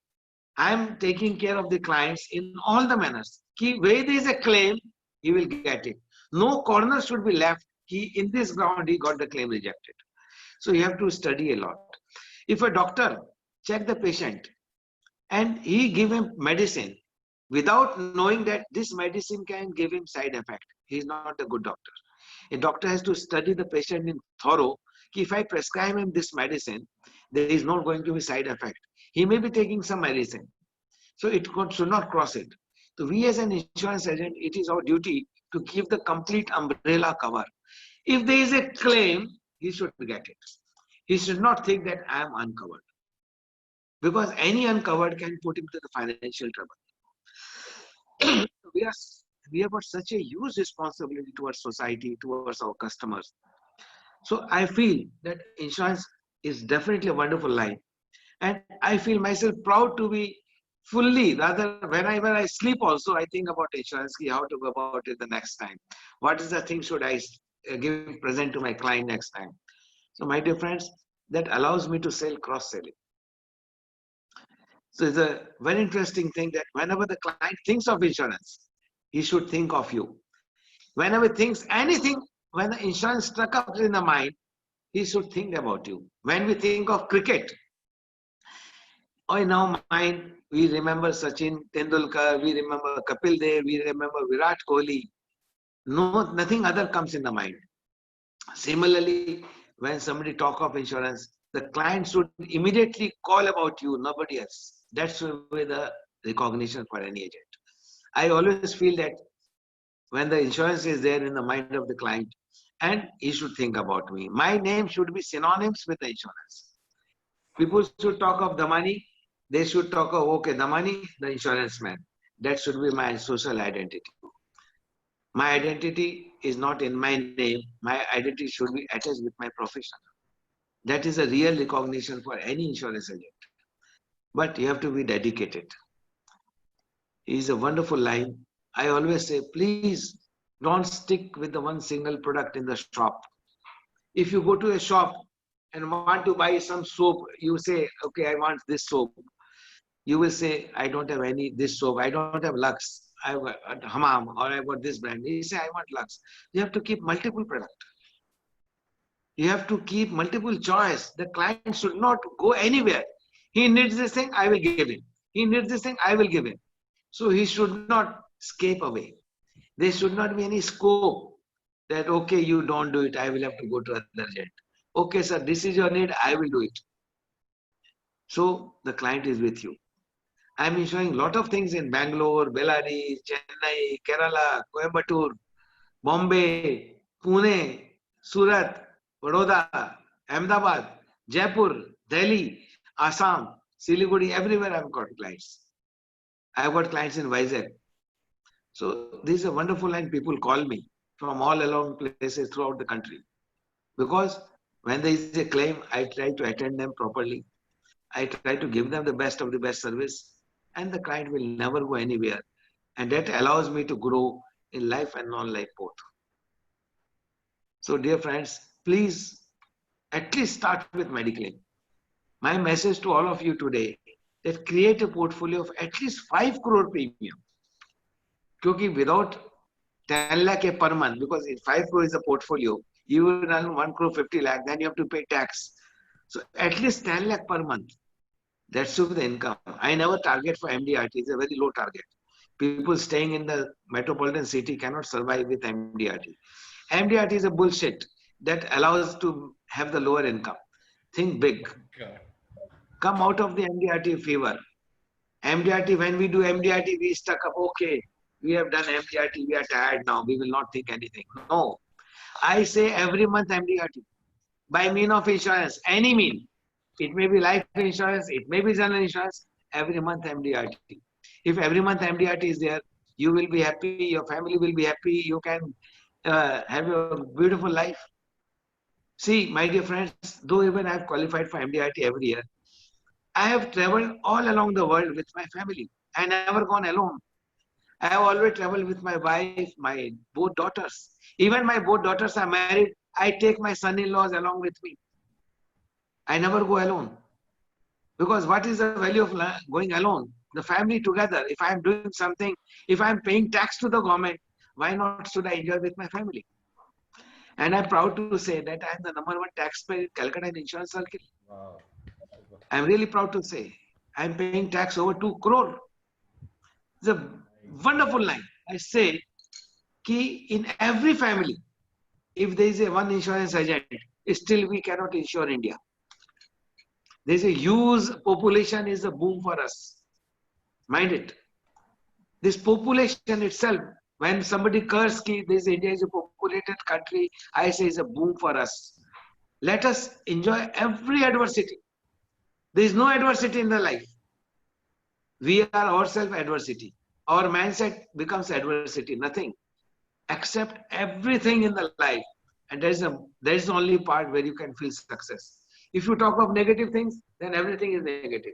D: I am taking care of the clients in all the manners. Where there is a claim, he will get it. No corner should be left. In this ground, he got the claim rejected. So you have to study a lot. If a doctor check the patient and he give him medicine without knowing that this medicine can give him side effect, he is not a good doctor. A doctor has to study the patient in thorough. If I prescribe him this medicine, there is not going to be side effect. He may be taking some medicine. So it should not cross it. So we as an insurance agent, it is our duty to give the complete umbrella cover. If there is a claim, he should get it. He should not think that I am uncovered. Because any uncovered can put him to the financial trouble. We have got such a huge responsibility towards society, towards our customers. So I feel that insurance is definitely a wonderful line. And I feel myself proud to be fully, rather whenever I sleep also, I think about insurance, how to go about it the next time. What is the thing should I present to my client next time? So my dear friends, that allows me to sell cross-selling. So it's a very interesting thing that whenever the client thinks of insurance, he should think of you. Whenever thinks anything, when the insurance struck up in the mind, he should think about you. When we think of cricket, in our mind, we remember Sachin Tendulkar, we remember Kapil Dev, we remember Virat Kohli. No, nothing other comes in the mind. Similarly, when somebody talk of insurance, the client should immediately call about you, nobody else. That's where the recognition for any agent. I always feel that when the insurance is there in the mind of the client, and he should think about me. My name should be synonymous with the insurance. People should talk of the money. They should talk of, okay, the money, the insurance man. That should be my social identity. My identity is not in my name. My identity should be attached with my profession. That is a real recognition for any insurance agent. But you have to be dedicated. It is a wonderful line. I always say, please don't stick with the one single product in the shop. If you go to a shop and want to buy some soap, you say, okay, I want this soap. You will say, I don't have this soap. I don't have Lux. I got Hammam, or I got this brand. You say, I want Lux. You have to keep multiple products. You have to keep multiple choice. The client should not go anywhere. He needs this thing, I will give him. He needs this thing, I will give him. So he should not escape away. There should not be any scope that, okay, you don't do it, I will have to go to another agent. Okay, sir, this is your need, I will do it. So the client is with you. I am showing a lot of things in Bangalore, Bellary, Chennai, Kerala, Coimbatore, Bombay, Pune, Surat, Vadodara, Ahmedabad, Jaipur, Delhi, Assam, Siliguri, everywhere I've got clients. I've got clients in Vizag. So this is a wonderful line. People call me from all along places throughout the country. Because when there is a claim, I try to attend them properly. I try to give them the best of the best service. And the client will never go anywhere. And that allows me to grow in life and non-life both. So dear friends, please at least start with Mediclaim. My message to all of you today, that create a portfolio of at least 5 crore premium. Because without 10 lakh per month, because if 5 crore is a portfolio, you will run 1 crore 50 lakh, then you have to pay tax. So at least 10 lakh per month. That should be the income. I never target for MDRT. It's a very low target. People staying in the metropolitan city cannot survive with MDRT. MDRT is a bullshit that allows to have the lower income. Think big.
F: Okay.
D: Come out of the MDRT fever. MDRT, when we do MDRT, we stuck up, okay, we have done MDRT, we are tired now, we will not think anything. No. I say every month MDRT. By mean of insurance, any mean. It may be life insurance, it may be general insurance, every month MDRT. If every month MDRT is there, You will be happy, your family will be happy, you can have a beautiful life. See, my dear friends, though even I have qualified for MDRT every year, I have traveled all along the world with my family. I never gone alone. I have always traveled with my wife, my both daughters. Even my both daughters are married. I take my son-in-laws along with me. I never go alone. Because what is the value of going alone? The family together. If I am doing something, if I am paying tax to the government, why not should I enjoy with my family? And I'm proud to say that I am the #1 taxpayer in Calcutta Insurance Circle.
F: Wow.
D: I'm really proud to say I'm paying tax over 2 crore. It's a wonderful line. I say, key in every family, if there is a one insurance agent, still we cannot insure India. There's a huge population is a boom for us. Mind it. This population itself, when somebody curses this India is a populated country, I say is a boom for us. Let us enjoy every adversity. There is no adversity in the life. We are ourselves adversity. Our mindset becomes adversity, nothing. Accept everything in the life. And that is the only part where you can feel success. If you talk of negative things, then everything is negative.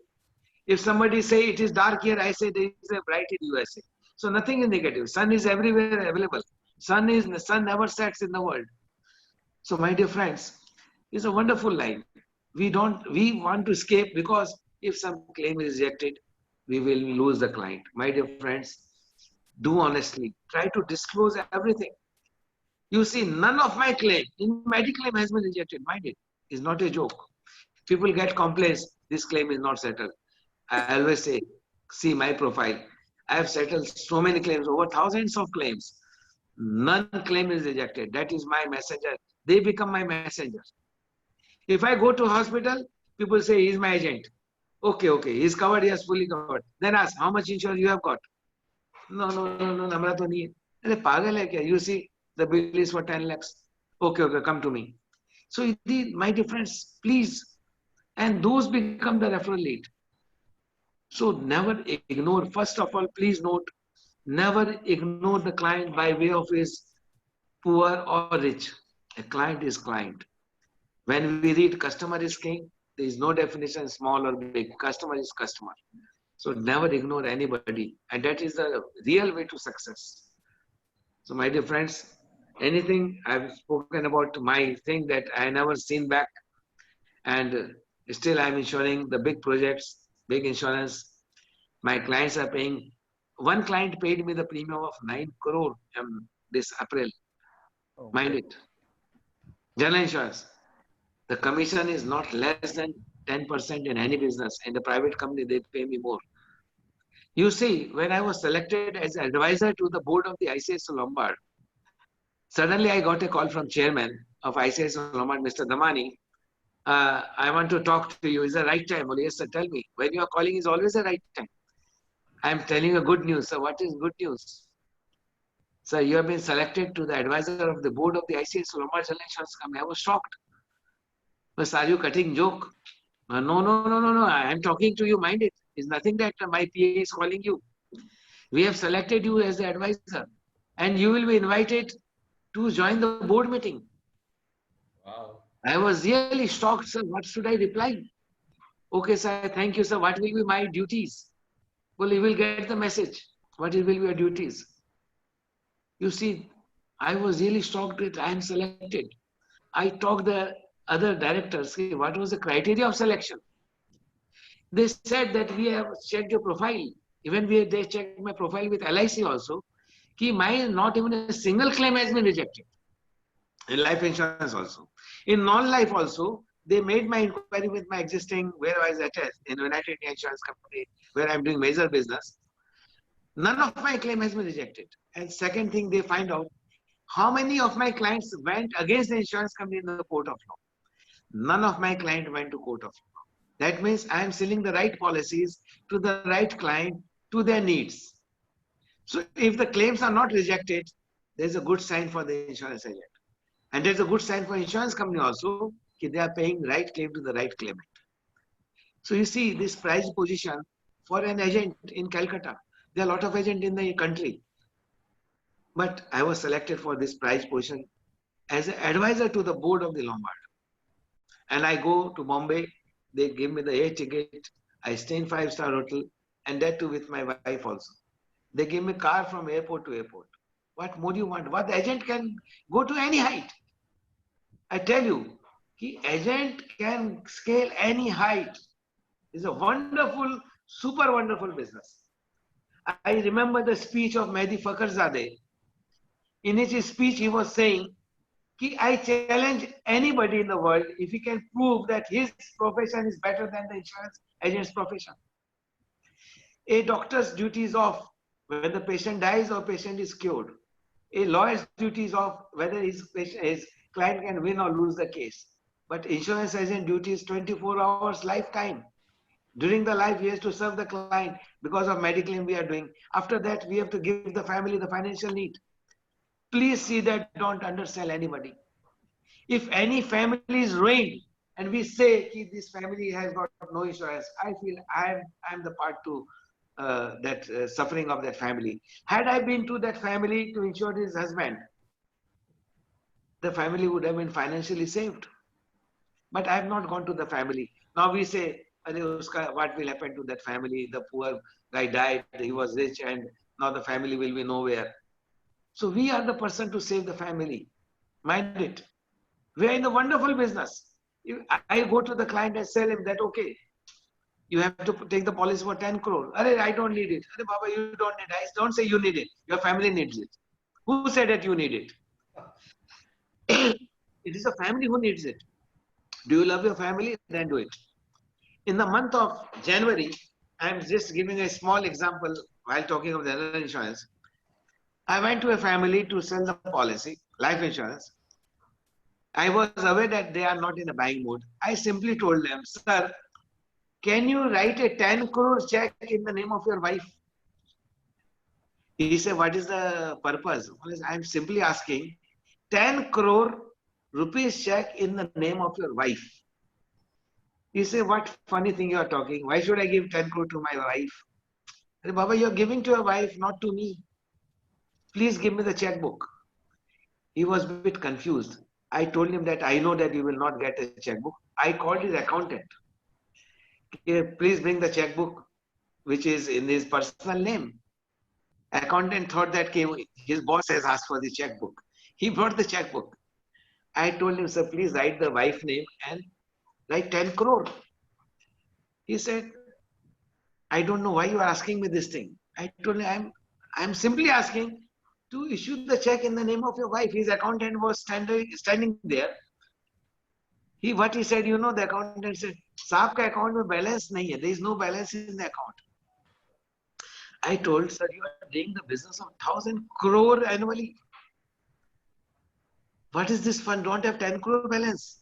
D: If somebody say it is dark here, I say there is a bright in USA. So nothing is negative. Sun is everywhere available. Sun never sets in the world. So my dear friends, it's a wonderful line. We want to escape because if some claim is rejected, we will lose the client. My dear friends, do honestly. Try to disclose everything. You see, none of my claim in Mediclaim has been rejected. Mind it, it's not a joke. People get complaints, this claim is not settled. I always say, see my profile. I have settled so many claims, over thousands of claims. None claim is rejected. That is my messenger. They become my messenger. If I go to hospital, people say, he's my agent. Okay, he's covered, yes, fully covered. Then ask, how much insurance you have got? No, namra to nahi hai. Pagal hai kya? You see, the bill is for 10 lakhs. Okay, come to me. So, my dear friends, please, and those become the referral lead. So, never ignore, first of all, please note, never ignore the client by way of his poor or rich. A client is client. When we read customer is king, there is no definition small or big. Customer is customer. So never ignore anybody. And that is the real way to success. So my dear friends, anything I've spoken about my thing that I never seen back. And still I'm insuring the big projects, big insurance. My clients are paying. One client paid me the premium of 9 crore this April.
A: Oh.
D: Mind it. General insurance. The commission is not less than 10% in any business. In the private company, they pay me more. You see, when I was selected as advisor to the board of the ICICI Lombard, suddenly I got a call from chairman of ICICI Lombard, Mr. Damani. I want to talk to you. Is the right time? Well, yes, sir, tell me. When you are calling is always the right time. I am telling you good news. Sir, what is good news? Sir, you have been selected to the advisor of the board of the ICICI Lombard General Insurance Company. I was shocked. But are you cutting joke? No. I am talking to you. Mind it. It's nothing that my PA is calling you. We have selected you as the advisor. And you will be invited to join the board meeting.
F: Wow.
D: I was really shocked, sir. What should I reply? Okay, sir. Thank you, sir. What will be my duties? Well, you will get the message. What will be your duties? You see, I was really shocked that I am selected. I talked the other directors, what was the criteria of selection? They said that we have checked your profile. Even they checked my profile with LIC also. Not even a single claim has been rejected. In life insurance also. In non-life also, they made my inquiry with my existing, where I was at in United India Insurance Company, where I'm doing major business. None of my claim has been rejected. And second thing, they find out how many of my clients went against the insurance company in the court of law. None of my clients went to court of law. That means I am selling the right policies to the right client, to their needs. So if the claims are not rejected, there's a good sign for the insurance agent. And there's a good sign for insurance company also, that they are paying right claim to the right claimant. So you see this price position for an agent in Calcutta. There are a lot of agents in the country. But I was selected for this prize position as an advisor to the board of the Lombard. And I go to Bombay, they give me the air ticket, I stay in 5-star hotel, and that too with my wife also. They give me car from airport to airport. What more do you want? What agent can go to any height? I tell you, the agent can scale any height. It's a wonderful, super wonderful business. I remember the speech of Mehdi Fakhrizadeh. In his speech, he was saying, I challenge anybody in the world if he can prove that his profession is better than the insurance agent's profession. A doctor's duty is off when the patient dies or patient is cured. A lawyer's duty is off whether his client can win or lose the case. But insurance agent duty is 24 hours lifetime. During the life, he has to serve the client because of medical claim we are doing. After that, we have to give the family the financial need. Please see that don't undersell anybody. If any family is ruined and we say this family has got no insurance, I feel I'm the part to that suffering of that family. Had I been to that family to insure his husband, the family would have been financially saved. But I have not gone to the family. Now we say, what will happen to that family? The poor guy died, he was rich, and now the family will be nowhere. So we are the person to save the family. Mind it. We are in the wonderful business. I go to the client and sell him that, okay, you have to take the policy for 10 crore. I don't need it. Baba, you don't need it. I don't say you need it. Your family needs it. Who said that you need it? It is the family who needs it. Do you love your family? Then do it. In the month of January, I'm just giving a small example while talking of general insurance. I went to a family to sell the policy, life insurance. I was aware that they are not in a buying mood. I simply told them, sir, can you write a 10 crore check in the name of your wife? He said, what is the purpose? I'm simply asking, 10 crore rupees check in the name of your wife. He said, what funny thing you are talking? Why should I give 10 crore to my wife? I said, Baba, you are giving to your wife, not to me. Please give me the checkbook. He was a bit confused. I told him that I know that you will not get a checkbook. I called his accountant. Please bring the checkbook, which is in his personal name. Accountant thought that his boss has asked for the checkbook. He brought the checkbook. I told him, sir, please write the wife name and write 10 crore. He said, I don't know why you are asking me this thing. I told him, I'm simply asking to issue the check in the name of your wife. His accountant was standing there. What he said, the accountant said, Saab ka account mein balance nahi hai. There is no balance in the account. I told, sir, you are doing the business of 1,000 crore annually. What is this fund? Don't have 10 crore balance.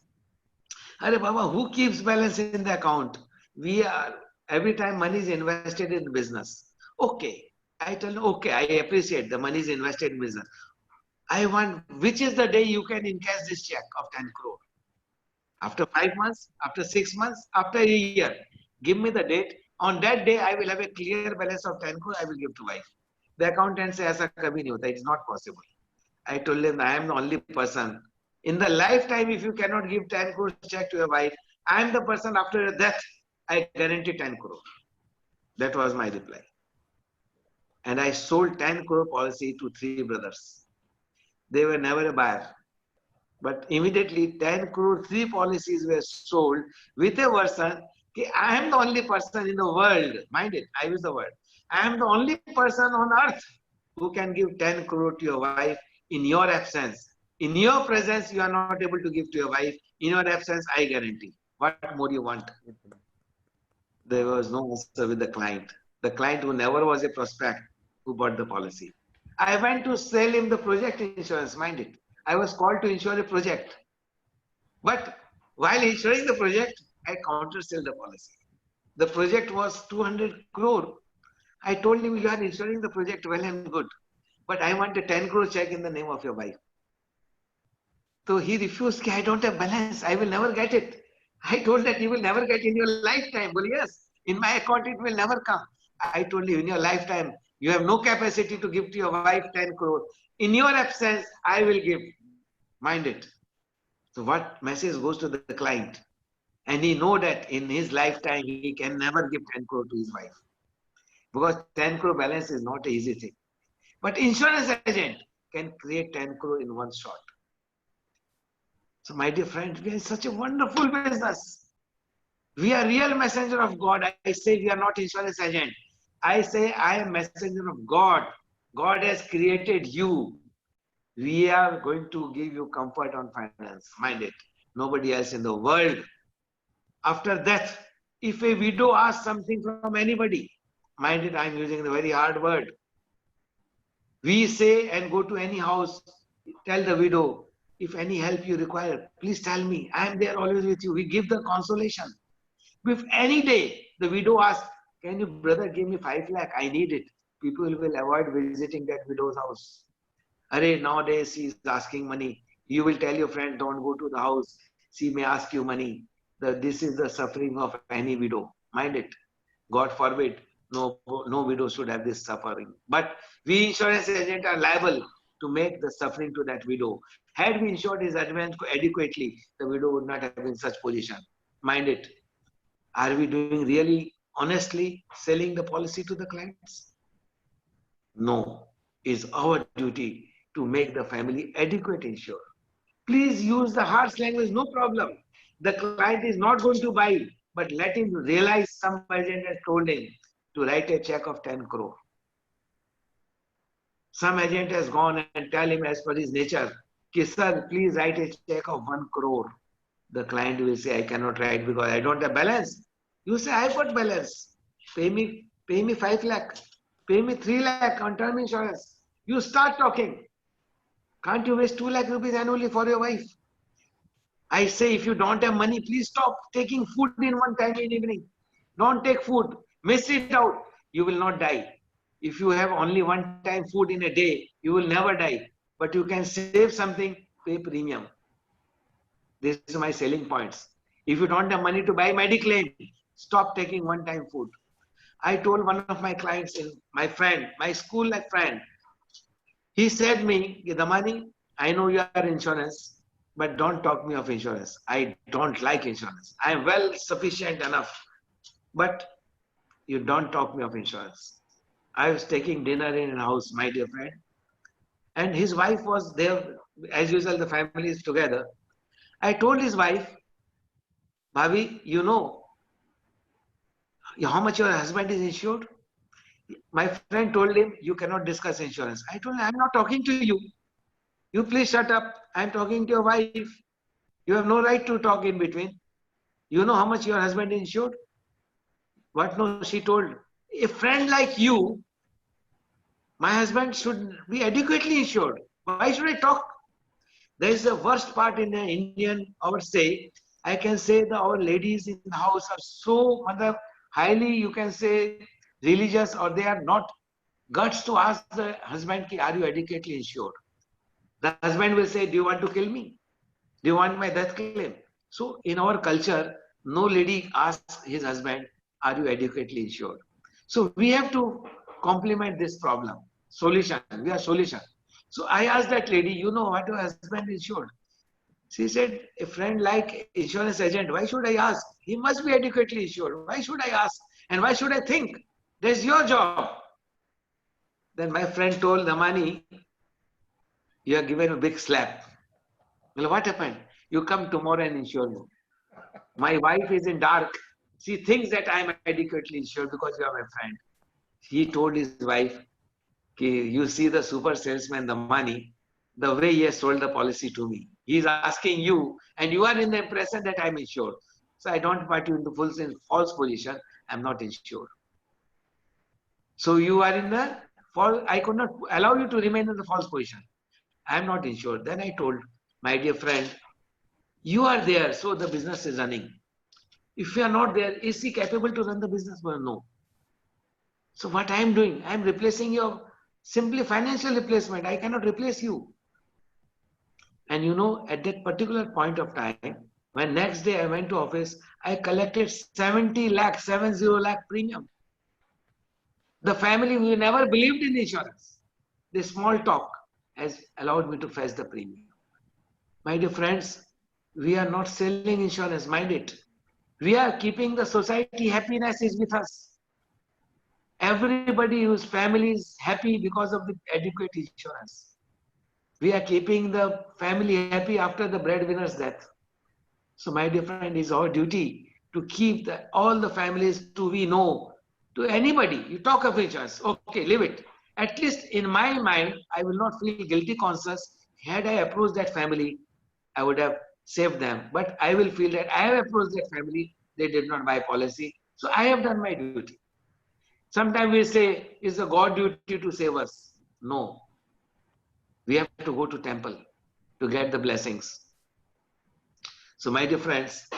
D: Arey Baba, who keeps balance in the account? We are, every time money is invested in business. Okay. I tell you, okay, I appreciate the money is invested in business. I want, which is the day you can encash this check of 10 crore? After 5 months, after 6 months, after a year. Give me the date. On that day, I will have a clear balance of 10 crore, I will give to wife. The accountant says, aisa kabhi nahi hota, it is not possible. I told him, I am the only person. In the lifetime, if you cannot give 10 crore check to your wife, I am the person after your death, I guarantee 10 crore. That was my reply. And I sold 10 crore policy to 3 brothers. They were never a buyer. But immediately 10 crore, 3 policies were sold with a version, I am the only person in the world, mind it, I use the word, I am the only person on earth who can give 10 crore to your wife in your absence. In your presence, you are not able to give to your wife. In your absence, I guarantee. What more you want? There was no answer with the client. The client who never was a prospect who bought the policy. I went to sell him the project insurance, mind it. I was called to insure a project. But while insuring the project, I counter-sold the policy. The project was 200 crore. I told him, you are insuring the project well and good. But I want a 10 crore check in the name of your wife. So he refused, I don't have balance. I will never get it. I told that you will never get in your lifetime. Well, yes, in my account, it will never come. I told you, in your lifetime, You have no capacity to give to your wife 10 crore. In your absence, I will give. Mind it. So what message goes to the client? And he know that in his lifetime, he can never give 10 crore to his wife. Because 10 crore balance is not an easy thing. But insurance agent can create 10 crore in one shot. So my dear friends, we are such a wonderful business. We are real messenger of God. I say we are not insurance agent. I say I am messenger of God. God has created you. We are going to give you comfort on finance. Mind it. Nobody else in the world. After death, if a widow asks something from anybody, mind it, I am using the very hard word. We say and go to any house, tell the widow, if any help you require, please tell me. I am there always with you. We give the consolation. If any day the widow asks, can you brother give me 5 lakh? I need it. People will avoid visiting that widow's house. Array, nowadays she is asking money. You will tell your friend, don't go to the house. She may ask you money. This is the suffering of any widow. Mind it. God forbid, no widow should have this suffering. But we insurance agents are liable to make the suffering to that widow. Had we insured his advance adequately, the widow would not have been in such position. Mind it. Are we doing really honestly selling the policy to the clients? No. It's our duty to make the family adequate insured. Please use the harsh language, no problem. The client is not going to buy, but let him realize some agent has told him to write a check of 10 crore. Some agent has gone and tell him as per his nature, sir, please write a check of 1 crore. The client will say, I cannot write because I don't have balance. You say, I've got balance. Pay me 5 lakh. Pay me 3 lakh on term insurance. You start talking. Can't you waste 2 lakh rupees annually for your wife? I say, if you don't have money, please stop taking food in one time in evening. Don't take food. Miss it out. You will not die. If you have only one time food in a day, you will never die. But you can save something, pay premium. This is my selling points. If you don't have money to buy Mediclaim, stop taking one time food. I told one of my clients, my friend, my school like friend, he said me, Damani, I know you are insurance, but don't talk me of insurance. I don't like insurance. I am well sufficient enough, but you don't talk me of insurance. I was taking dinner in a house, my dear friend, and his wife was there. As usual, the family is together. I told his wife, Bhabhi, you know how much your husband is insured? My friend told him, you cannot discuss insurance. I told him, I'm not talking to you. You please shut up. I'm talking to your wife. You have no right to talk in between. You know how much your husband is insured? What no, she told. A friend like you, my husband should be adequately insured. Why should I talk? There is the worst part in the Indian, our say, I can say that our ladies in the house are so highly, you can say, religious, or they are not guts to ask the husband, are you adequately insured? The husband will say, do you want to kill me? Do you want my death claim? So in our culture, no lady asks his husband, are you adequately insured? So we have to complement this problem. Solution. We are solution. So I asked that lady, you know what your husband insured? She said, a friend like insurance agent, why should I ask? He must be adequately insured. Why should I ask? And why should I think? That's your job. Then my friend told Damani, you are given a big slap. Well, what happened? You come tomorrow and insure me. My wife is in dark. She thinks that I am adequately insured because you are my friend. He told his wife, you see the super salesman, the money, the way he has sold the policy to me. He is asking you, and you are in the impression that I am insured. So I don't put you in the false position. I am not insured. So you are in the false. I could not allow you to remain in the false position. I am not insured. Then I told my dear friend, you are there, so the business is running. If you are not there, is he capable to run the business? Well, no. So what I am doing, I am replacing your simply financial replacement. I cannot replace you. And you know, at that particular point of time, when next day I went to office, I collected 70 lakh premium. The family who never believed in insurance, the small talk has allowed me to fetch the premium. My dear friends, we are not selling insurance, mind it. We are keeping the society happiness is with us. Everybody whose family is happy because of the adequate insurance. We are keeping the family happy after the breadwinner's death. So my dear friend, it's our duty to keep all the families we know, to anybody. You talk of insurance, okay, leave it. At least in my mind, I will not feel guilty conscious. Had I approached that family, I would have saved them. But I will feel that I have approached that family, they did not buy policy. So I have done my duty. Sometimes we say, is the God duty to save us? No. We have to go to temple to get the blessings. So my dear friends,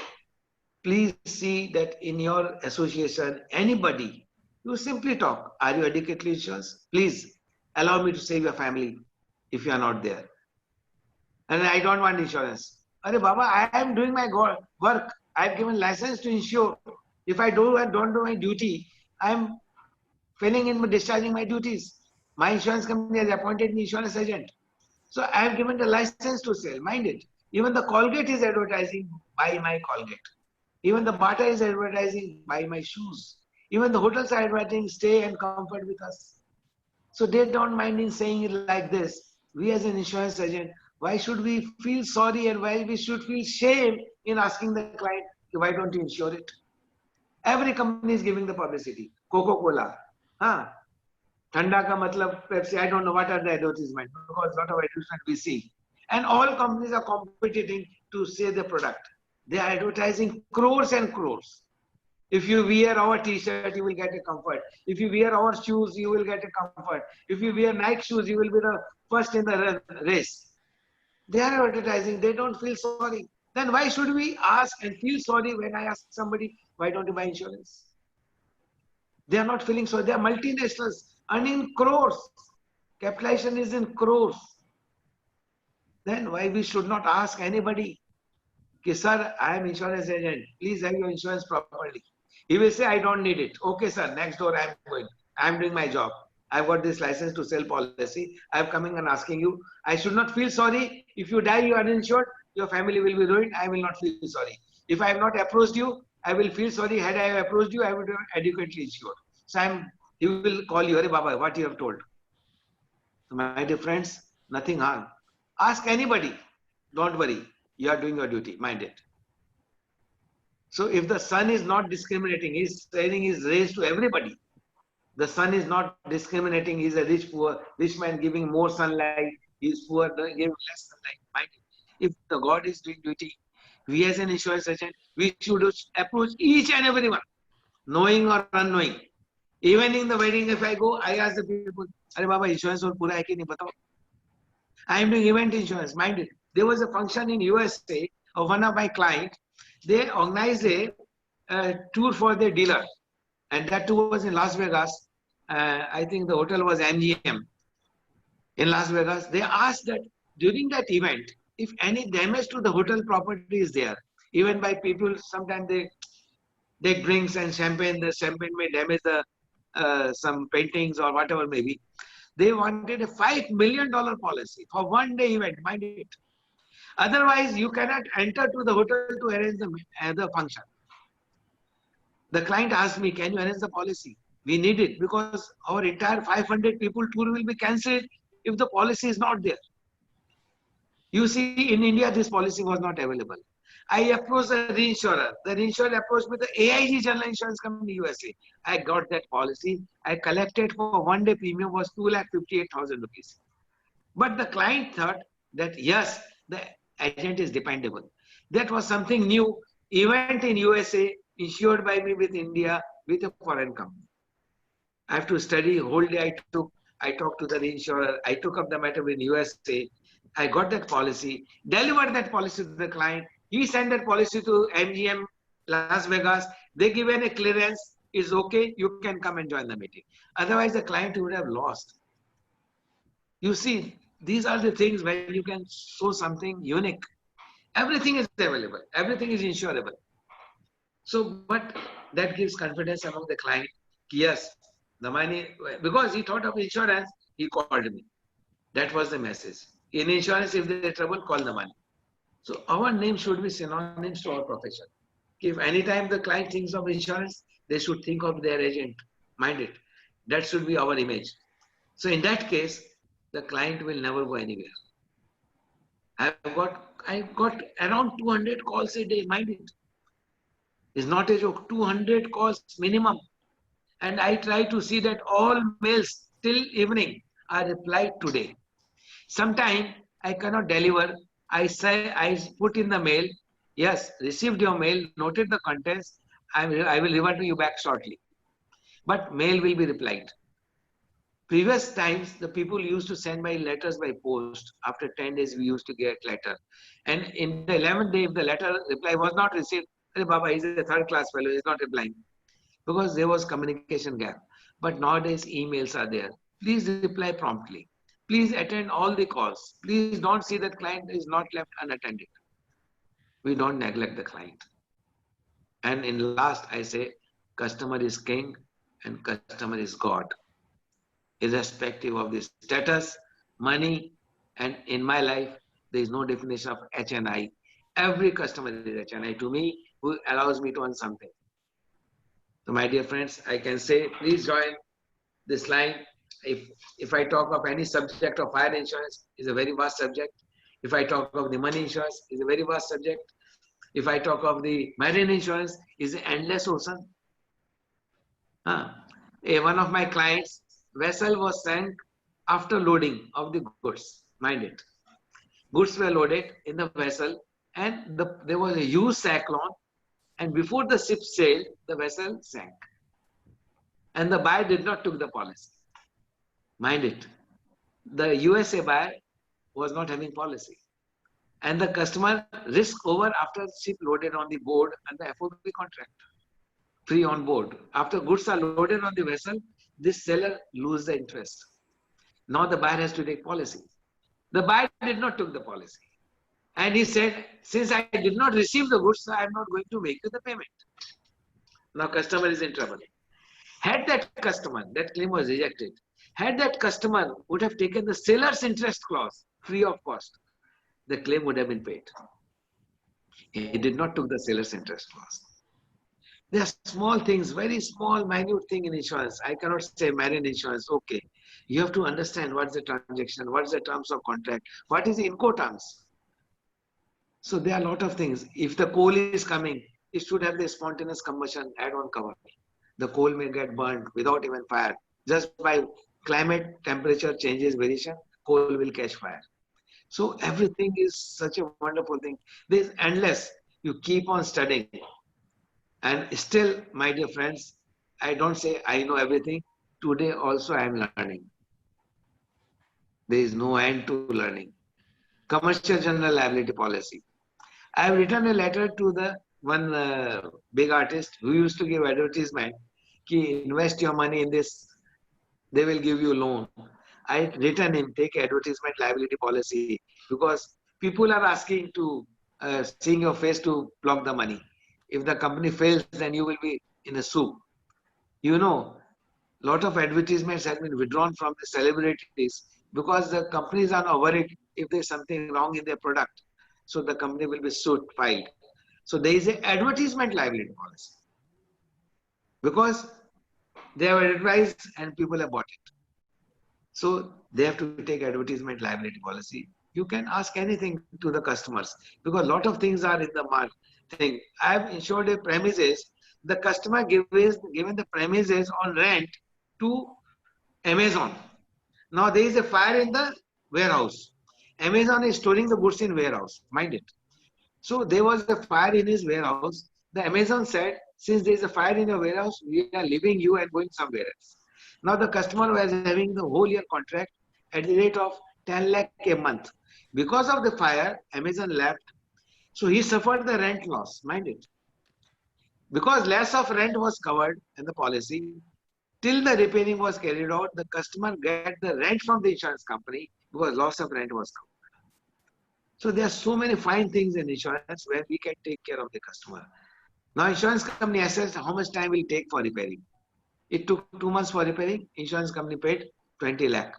D: please see that in your association, anybody, you simply talk. Are you adequately insured? Please allow me to save your family if you are not there. And I don't want insurance. Arey Baba, I am doing my work. I have given license to insure. If I don't do my duty, I am failing in discharging my duties. My insurance company has appointed me insurance agent. So I have given the license to sell. Mind it. Even the Colgate is advertising, buy my Colgate. Even the Bata is advertising, buy my shoes. Even the hotels are advertising, stay and comfort with us. So they don't mind in saying it like this. We as an insurance agent, why should we feel sorry and why we should feel shame in asking the client, why don't you insure it? Every company is giving the publicity. Coca-Cola. Thanda ka matlab Pepsi, I don't know what are the advertisement because a lot of advertisement we see. And all companies are competing to sell the product. They are advertising crores and crores. If you wear our t-shirt, you will get a comfort. If you wear our shoes, you will get a comfort. If you wear Nike shoes, you will be the first in the race. They are advertising, they don't feel sorry. Then why should we ask and feel sorry when I ask somebody, why don't you buy insurance? They are not feeling sorry. They are multinationals earning crores. Capitalization is in crores. Then why we should not ask anybody, sir, I am insurance agent. Please have your insurance properly. He will say, I don't need it. Okay, sir, next door I am going. I am doing my job. I've got this license to sell policy. I'm coming and asking you. I should not feel sorry. If you die, you are uninsured. Your family will be ruined. I will not feel sorry. If I have not approached you, I will feel sorry. Had I approached you, I would have adequately insured. So he will call you, Hare Baba, what you have told. So my dear friends, nothing harm. Ask anybody. Don't worry. You are doing your duty. Mind it. So if the sun is not discriminating, he's saying he's raised to everybody. The sun is not discriminating. He's a rich man giving more sunlight. He's poor, giving less sunlight. Mind it. If the God is doing duty, we as an insurance agent, we should approach each and everyone, knowing or unknowing. Even in the wedding, if I go, I ask the people, Are Baba, insurance or pura hai ki nahi batao? I am doing event insurance. Mind it. There was a function in USA of one of my clients. They organized a tour for their dealer. And that tour was in Las Vegas. I think the hotel was MGM in Las Vegas. They asked that during that event, if any damage to the hotel property is there, even by people, sometimes they take drinks and champagne, the champagne may damage some paintings or whatever maybe. They wanted a $5 million policy for one day event, mind it. Otherwise, you cannot enter to the hotel to arrange the function. The client asked me, can you arrange the policy? We need it because our entire 500 people tour will be cancelled if the policy is not there. You see, in India, this policy was not available. I approached the reinsurer. The reinsurer approached me, the AIG General Insurance Company USA. I got that policy. I collected for one day premium was 2,58,000 rupees. But the client thought that yes, the agent is dependable. That was something new. Event in USA insured by me with India with a foreign company. I have to study whole day. I talked to the reinsurer. I took up the matter with USA. I got that policy, delivered that policy to the client. He sent that policy to MGM Las Vegas. They given a clearance. It's okay. You can come and join the meeting. Otherwise, the client would have lost. You see, these are the things where you can show something unique. Everything is available. Everything is insurable. So, but that gives confidence among the client. Yes, The money, because he thought of insurance, he called me. That was the message. In insurance, if there is trouble, call the money. So our name should be synonyms to our profession. If anytime the client thinks of insurance, they should think of their agent. Mind it. That should be our image. So in that case, the client will never go anywhere. I've got around 200 calls a day. Mind it. It's not a joke. 200 calls minimum. And I try to see that all mails till evening are replied today. Sometime I cannot deliver. I put in the mail, yes, received your mail, noted the contents. I will revert to you back shortly. But mail will be replied. Previous times, the people used to send my letters by post. After 10 days, we used to get letter. And in the 11th day, if the letter reply was not received, Baba, he's a third class fellow, he's not replying. Because there was communication gap. But nowadays, emails are there. Please reply promptly. Please attend all the calls. Please don't see that client is not left unattended. We don't neglect the client. And in last, I say, customer is king and customer is God. Irrespective of the status, money, and in my life, there is no definition of HNI. Every customer is HNI to me, who allows me to earn something. So my dear friends, I can say, please join this line. If I talk of any subject of fire insurance, is a very vast subject. If I talk of the money insurance, is a very vast subject. If I talk of the marine insurance, is an endless ocean. One of my clients, vessel was sank after loading of the goods. Mind it. Goods were loaded in the vessel and there was a huge cyclone, and before the ship sailed, the vessel sank. And the buyer did not took the policy. Mind it. The USA buyer was not having policy. And the customer risk over after the ship loaded on the board and the FOB contract. Free on board. After goods are loaded on the vessel, this seller loses the interest. Now the buyer has to take policy. The buyer did not took the policy. And he said, since I did not receive the goods, I am not going to make you the payment. Now customer is in trouble. Had that customer, that claim was rejected, had that customer would have taken the seller's interest clause free of cost, the claim would have been paid. He did not took the seller's interest clause. There are small things, very small, minute thing in insurance. I cannot say marine insurance, okay. You have to understand what's the transaction, what's the terms of contract, what is the Incoterms. So there are a lot of things. If the coal is coming, it should have the spontaneous combustion add-on cover. The coal may get burned without even fire. Just by climate temperature changes variation, coal will catch fire. So everything is such a wonderful thing. There's endless. You keep on studying. And still, my dear friends, I don't say I know everything. Today also I am learning. There is no end to learning. Commercial general liability policy. I have written a letter to the one big artist who used to give advertisement, ki invest your money in this, they will give you loan. I written him, take advertisement liability policy, because people are asking to seeing your face to block the money. If the company fails, then you will be in a soup. You know, lot of advertisements have been withdrawn from the celebrities because the companies are not worried if there's something wrong in their product. So the company will be sued, filed. So there is an advertisement liability policy. Because they have advertised and people have bought it. So they have to take advertisement liability policy. You can ask anything to the customers because a lot of things are in the market. I have insured a premises. The customer given the premises on rent to Amazon. Now there is a fire in the warehouse. Amazon is storing the goods in warehouse. Mind it. So there was a fire in his warehouse. The Amazon said, since there is a fire in your warehouse, we are leaving you and going somewhere else. Now the customer was having the whole year contract at the rate of 10 lakh a month. Because of the fire, Amazon left. So he suffered the rent loss. Mind it. Because less of rent was covered in the policy, till the repairing was carried out, the customer get the rent from the insurance company because loss of rent was covered. So there are so many fine things in insurance where we can take care of the customer. Now insurance company assesses how much time will take for repairing. It took 2 months for repairing. Insurance company paid 20 lakh.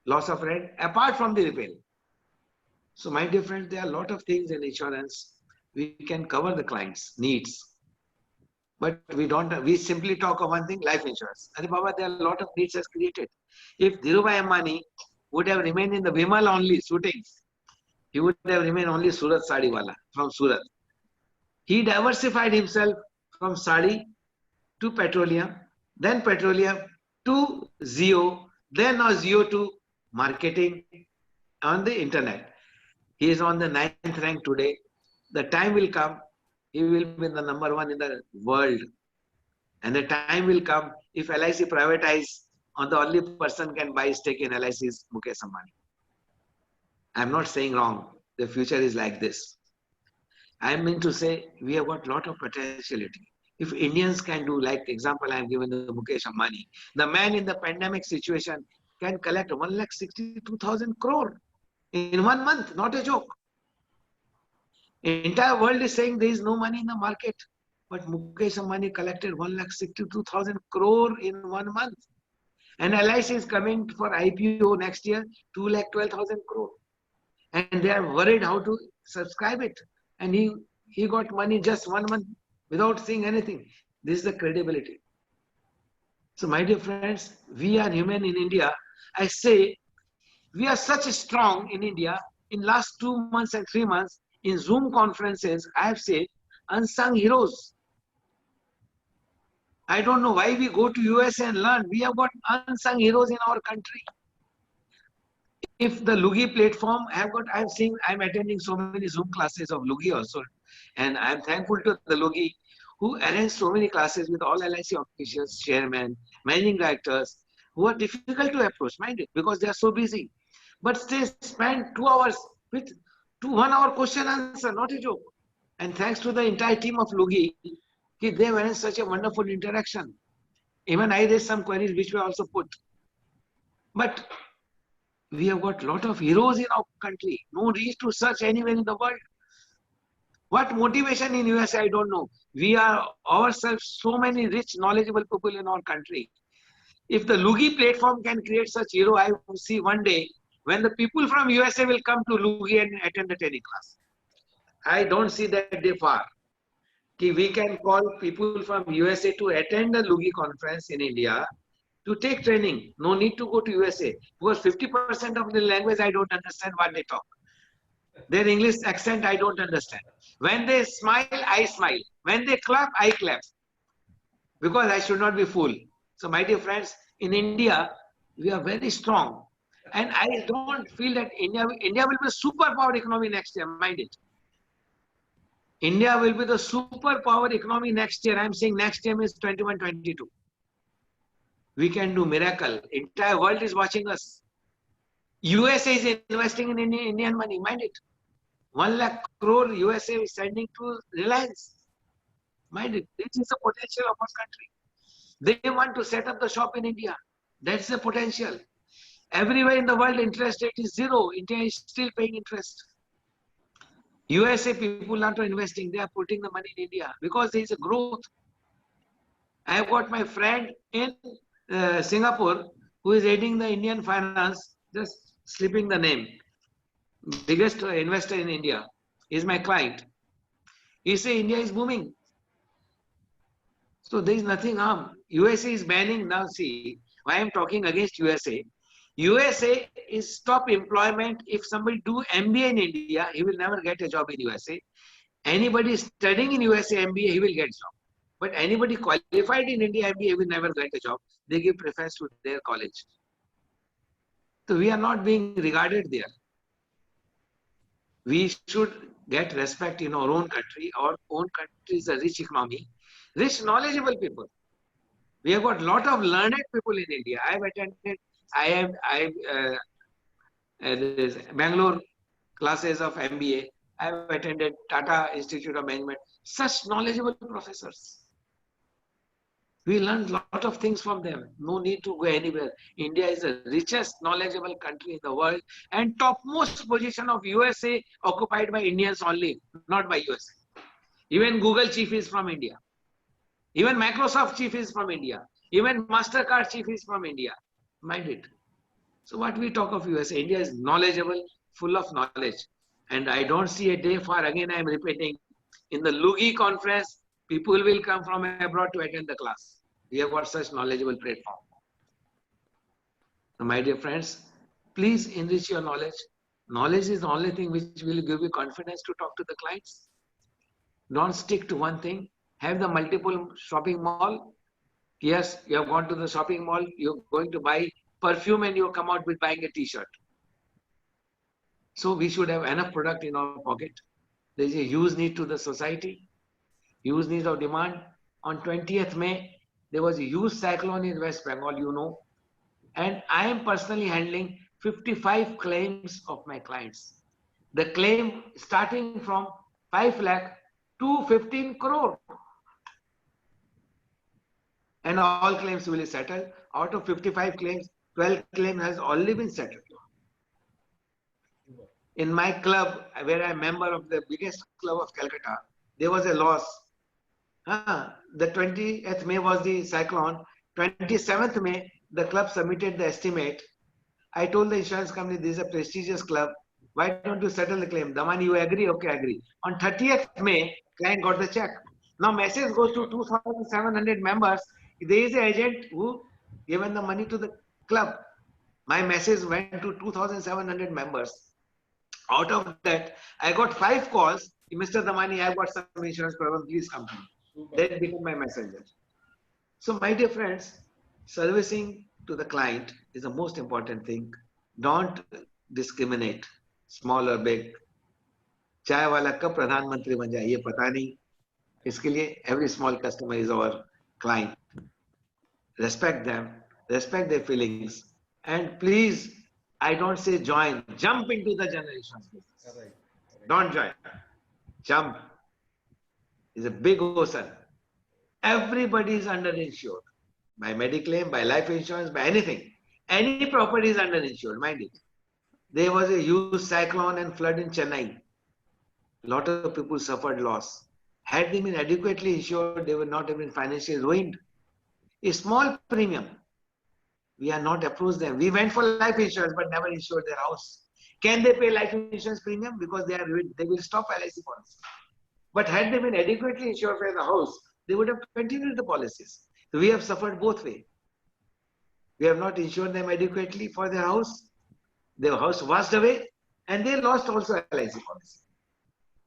D: Loss of rent apart from the repairing. So my dear friends, there are a lot of things in insurance. We can cover the client's needs. But we don't, we simply talk of one thing, life insurance. And Baba, there are a lot of needs as created. If Dhirubhai Ambani would have remained in the Vimal only shootings, he would have remained only Surat Sadiwala from Surat. He diversified himself from Sadi to petroleum, then petroleum to Zio, then now Zio to marketing on the internet. He is on the 9th rank today. The time will come, he will be the number 1 in the world. And the time will come, if LIC privatize, and the only person can buy stake in LIC is Mukesh Ambani. I'm not saying wrong. The future is like this. I mean to say, we have got a lot of potentiality. If Indians can do, like example I have given the Mukesh Ambani, the man in the pandemic situation can collect 1,62,000 crore in 1 month, not a joke. Entire world is saying there is no money in the market, but Mukesh Ambani collected 1,62,000 crore in 1 month. And LIC is coming for IPO next year, 2,12,000 crore. And they are worried how to subscribe it. And he got money just 1 month without seeing anything. This is the credibility. So my dear friends, we are human in India. I say, we are such strong in India. In last 2 months and 3 months, in Zoom conferences, I have said, unsung heroes. I don't know why we go to USA and learn. We have got unsung heroes in our country. If the Lugi platform, I'm attending so many Zoom classes of Lugi also. And I'm thankful to the Lugi who arrange so many classes with all LIC officials, chairmen, managing directors, who are difficult to approach, mind it, because they are so busy. But they spend 2 hours with 1 hour question answer, not a joke. And thanks to the entire team of Lugi, they were in such a wonderful interaction. Even I raised some queries which were also put. But we have got a lot of heroes in our country. No reason to search anywhere in the world. What motivation in USA, I don't know. We are ourselves so many rich, knowledgeable people in our country. If the Lugi platform can create such hero, I will see one day when the people from USA will come to Lugi and attend the training class. I don't see that day far. We can call people from USA to attend the Lugi conference in India to take training. No need to go to USA because 50% of the language I don't understand what they talk. Their English accent I don't understand. When they smile, I smile. When they clap, I clap. Because I should not be fooled. So my dear friends, in India, we are very strong. And I don't feel that India will be a superpower economy next year, mind it. India will be the superpower economy next year. I'm saying next year means 21-22. We can do miracle. Entire world is watching us. USA is investing in Indian money, mind it. 1 lakh crore USA is sending to Reliance. Mind it. This is the potential of our country. They want to set up the shop in India. That's the potential. Everywhere in the world, interest rate is 0. India is still paying interest. USA people are not investing. They are putting the money in India because there is a growth. I have got my friend in Singapore who is heading the Indian finance, just slipping the name. Biggest investor in India is my client. He says India is booming. So there is nothing harm. USA is banning now. See, why I am talking against USA. USA is stop employment. If somebody do MBA in India, he will never get a job in USA. Anybody studying in USA MBA, he will get a job. But anybody qualified in India MBA, he will never get a job. They give preference to their college. So we are not being regarded there. We should get respect in our own country. Our own country is a rich economy, rich knowledgeable people. We have got a lot of learned people in India. I have attended Bangalore classes of MBA. I have attended Tata Institute of Management. Such knowledgeable professors. We learned a lot of things from them. No need to go anywhere. India is the richest knowledgeable country in the world and topmost position of USA occupied by Indians only, not by USA. Even Google chief is from India. Even Microsoft chief is from India. Even MasterCard chief is from India. Mind it. So what we talk of US, India is knowledgeable, full of knowledge. And I don't see a day far, again I am repeating, in the Lugi conference, people will come from abroad to attend the class. We have got such knowledgeable platform. So my dear friends, please enrich your knowledge. Knowledge is the only thing which will give you confidence to talk to the clients. Don't stick to one thing. Have the multiple shopping mall. Yes, you have gone to the shopping mall, you're going to buy perfume and you come out with buying a t-shirt. So we should have enough product in our pocket. There is a huge need to the society, huge need of demand. On 20th May, there was a huge cyclone in West Bengal, you know. And I am personally handling 55 claims of my clients. The claim starting from 5 lakh to 15 crore. And all claims will be settled. Out of 55 claims, 12 claims has already been settled. In my club, where I am member of the biggest club of Calcutta, there was a loss. The 20th May was the cyclone. 27th May, the club submitted the estimate. I told the insurance company, this is a prestigious club. Why don't you settle the claim? Damani, you agree? Okay, I agree. On 30th May, client got the check. Now message goes to 2,700 members. There is an agent who given the money to the club. My message went to 2,700 members. Out of that, I got 5 calls. Mr. Damani, I've got some insurance problem. Please come to me. That became my messenger. So my dear friends, servicing to the client is the most important thing. Don't discriminate, small or big. चाय वाला कब प्रधानमंत्री बन जाए ये पता नहीं. इसके लिए every small customer is our client. Respect them, respect their feelings, and please, I don't say join, jump into the general insurance business. Don't join, jump. It's a big ocean. Everybody is underinsured by Mediclaim, by life insurance, by anything. Any property is underinsured, mind it. There was a huge cyclone and flood in Chennai. A lot of people suffered loss. Had they been adequately insured, they would not have been financially ruined. A small premium. We are not approached them. We went for life insurance but never insured their house. Can they pay life insurance premium? Because they will stop LIC policy. But had they been adequately insured for the house, they would have continued the policies. So we have suffered both ways. We have not insured them adequately for their house. Their house washed away and they lost also LIC policy.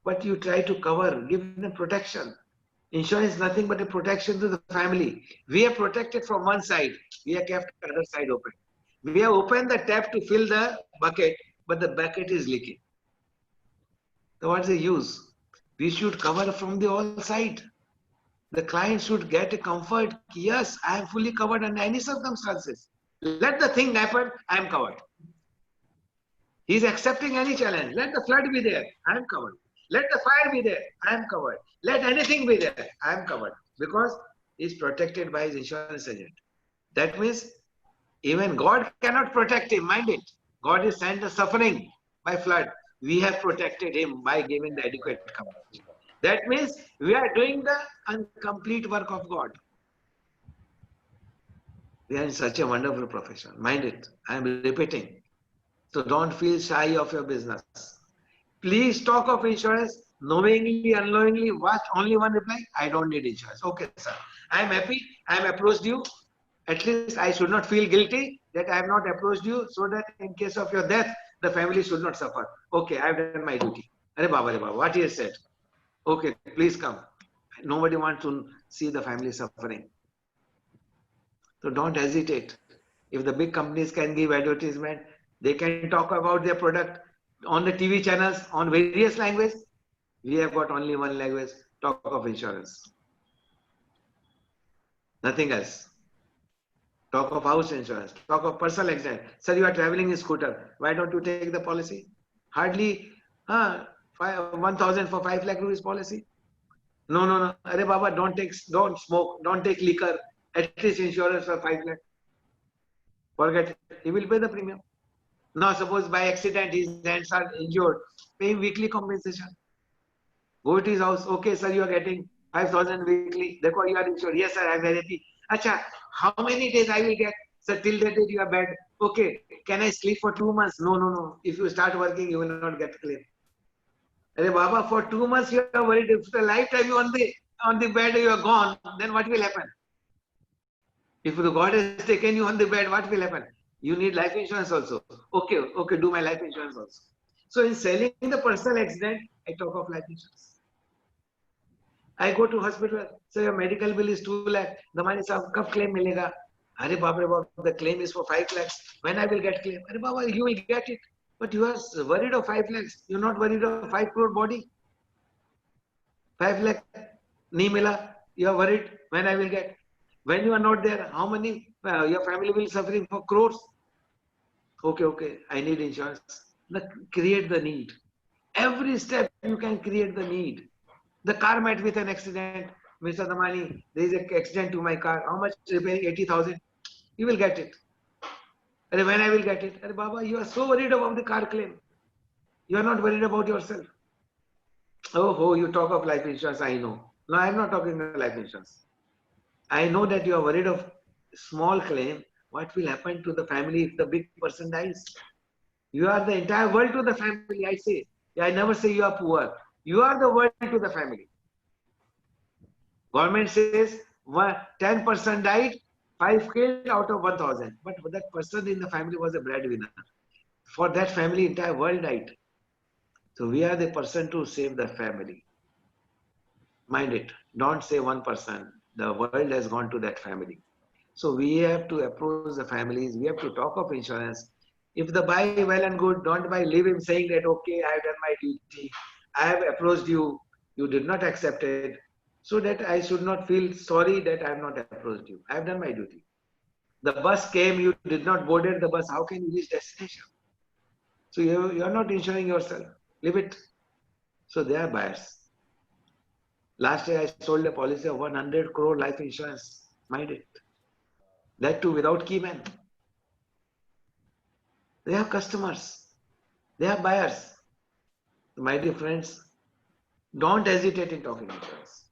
D: But you try to cover, give them protection. Insurance is nothing but a protection to the family. We are protected from one side. We have kept the other side open. We have opened the tap to fill the bucket, but the bucket is leaking. So what's the use? We should cover from the all side. The client should get a comfort. Yes, I am fully covered under any circumstances. Let the thing happen, I am covered. He is accepting any challenge. Let the flood be there, I am covered. Let the fire be there, I am covered. Let anything be there, I am covered. Because he is protected by his insurance agent. That means even God cannot protect him, mind it. God is sent the suffering by flood. We have protected him by giving the adequate coverage. That means we are doing the incomplete work of God. We are in such a wonderful profession. Mind it, I am repeating. So don't feel shy of your business. Please talk of insurance, knowingly, unknowingly, watch only one reply. I don't need insurance. Okay, sir. I am happy. I am approached you. At least I should not feel guilty that I have not approached you, so that in case of your death, the family should not suffer. Okay, I have done my duty. Arey Baba, what he has said. Okay, please come. Nobody wants to see the family suffering. So don't hesitate. If the big companies can give advertisement, they can talk about their product on the TV channels on various languages. We have got only one language, talk of insurance. Nothing else. Talk of house insurance, talk of personal accident. Sir, you are traveling in scooter. Why don't you take the policy? Hardly 1,000 for 5 lakh rupees policy. No. Arey Baba, don't smoke, don't take liquor. At least insurance for 5 lakh. Forget it. He will pay the premium. Now, suppose by accident his hands are injured, pay him weekly compensation. Go to his house. Okay, sir, you are getting 5,000 weekly. Therefore, you are insured. Yes, sir, I am very happy. Acha, How many days I will get? So till that date you are bed. Okay, can I sleep for 2 months? No, no, no. If you start working, you will not get claim. Arey Baba, for 2 months you are worried. If the lifetime you on the bed you are gone, then what will happen? If the God has taken you on the bed, what will happen? You need life insurance also. Okay, okay, do my life insurance also. So in selling the personal accident, I talk of life insurance. I go to hospital, so your medical bill is 2 lakh. The money saab kab claim milega? Arey Baba, the claim is for 5 lakhs. When I will get claim? Arey Baba, you will get it. But you are worried of 5 lakhs. You're not worried of 5 crore body. 5 lakh nahi mila. You are worried when I will get. When you are not there, how many, your family will suffering for crores. Okay, okay, I need insurance. Create the need. Every step you can create the need. The car met with an accident. Mr. Damani, there is an accident to my car. How much repairing? 80,000. You will get it. And when I will get it? Arey Baba, you are so worried about the car claim. You are not worried about yourself. Oh, you talk of life insurance, I know. No, I am not talking of life insurance. I know that you are worried of small claim. What will happen to the family if the big person dies? You are the entire world to the family, I say. I never say you are poor. You are the world to the family. Government says 10% died, 5 killed out of 1,000. But that person in the family was a breadwinner. For that family, entire world died. So we are the person to save the family. Mind it. Don't say one person. The world has gone to that family. So we have to approach the families. We have to talk of insurance. If the buy, well and good. Don't buy, leave him saying that, okay, I have done my duty. I have approached you. You did not accept it. So that I should not feel sorry that I have not approached you. I have done my duty. The bus came, you did not board the bus. How can you reach destination? So you are not insuring yourself. Leave it. So they are buyers. Last year I sold a policy of 100 crore life insurance. Mind it. That too without key man. They have customers. They have buyers. My dear friends, don't hesitate in talking insurance.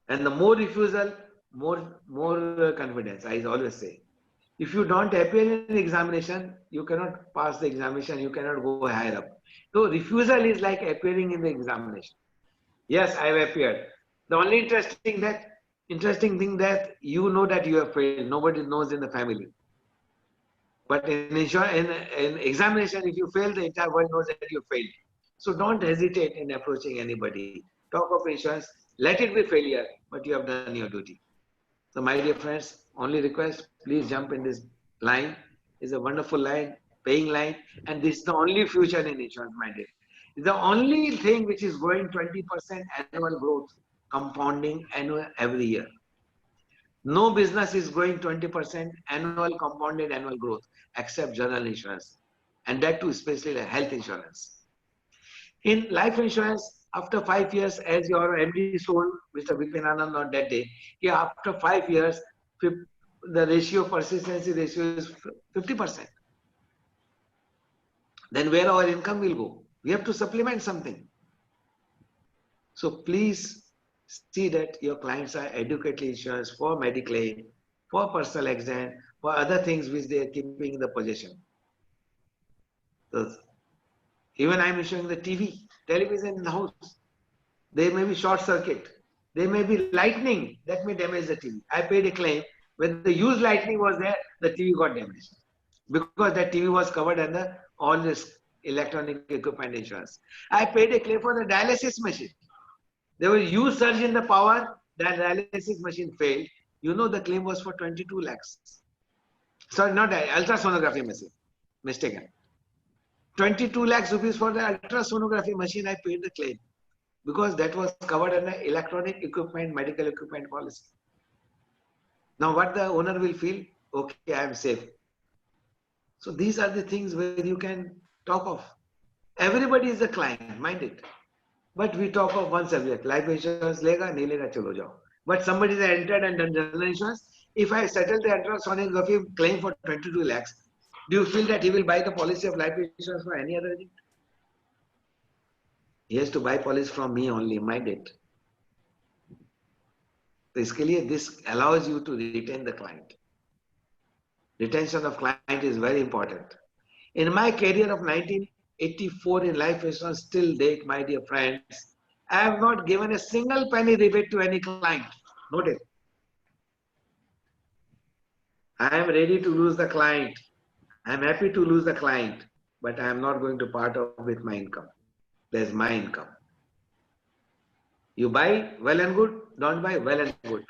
D: And the more refusal, more confidence. I always say. If you don't appear in the examination, you cannot pass the examination. You cannot go higher up. So refusal is like appearing in the examination. Yes, I have appeared. The only interesting thing that you know that you have failed. Nobody knows in the family. But in examination, if you fail, the entire world knows that you failed. So don't hesitate in approaching anybody. Talk of insurance. Let it be failure, but you have done your duty. So my dear friends, only request, please jump in this line. It's a wonderful line, paying line, and this is the only future in insurance, my dear. The only thing which is growing 20% annual growth, compounding annual every year. No business is growing 20% annual compounded annual growth except general insurance, and that too especially health insurance. In life insurance, after 5 years, as your MD told Mr. Vipin Anand on that day, after 5 years, the ratio, persistency ratio is 50%. Then where our income will go? We have to supplement something. So please see that your clients are adequately insured for Mediclaim, for personal accident, for other things which they are keeping in the possession. So even I am insuring the television in the house. There may be short circuit. There may be lightning that may damage the TV. I paid a claim. When the used lightning was there, the TV got damaged. Because that TV was covered under all this electronic equipment insurance. I paid a claim for the dialysis machine. There was huge surge in the power. That dialysis machine failed. You know the claim was for 22 lakhs. Sorry, not ultrasonography machine. Mistaken. 22 lakhs rupees for the ultrasonography machine. I paid the claim. Because that was covered under electronic equipment, medical equipment policy. Now what the owner will feel? Okay, I am safe. So these are the things where you can talk of. Everybody is a client, mind it. But we talk of one subject, life insurance, lega, nahi lega, chalo jao. But somebody has entered and done general insurance. If I settle the ultrasonography claim for 22 lakhs, do you feel that he will buy the policy of life insurance for any other agent? He has to buy policy from me only, mind it. तो इसके लिए this allows you to retain the client. Retention of client is very important. In my career of 1984 in life insurance till date, my dear friends, I have not given a single penny rebate to any client. Note it. I am ready to lose the client. I am happy to lose the client, but I am not going to part with my income. There's my income. You buy, well and good. Don't buy, well and good.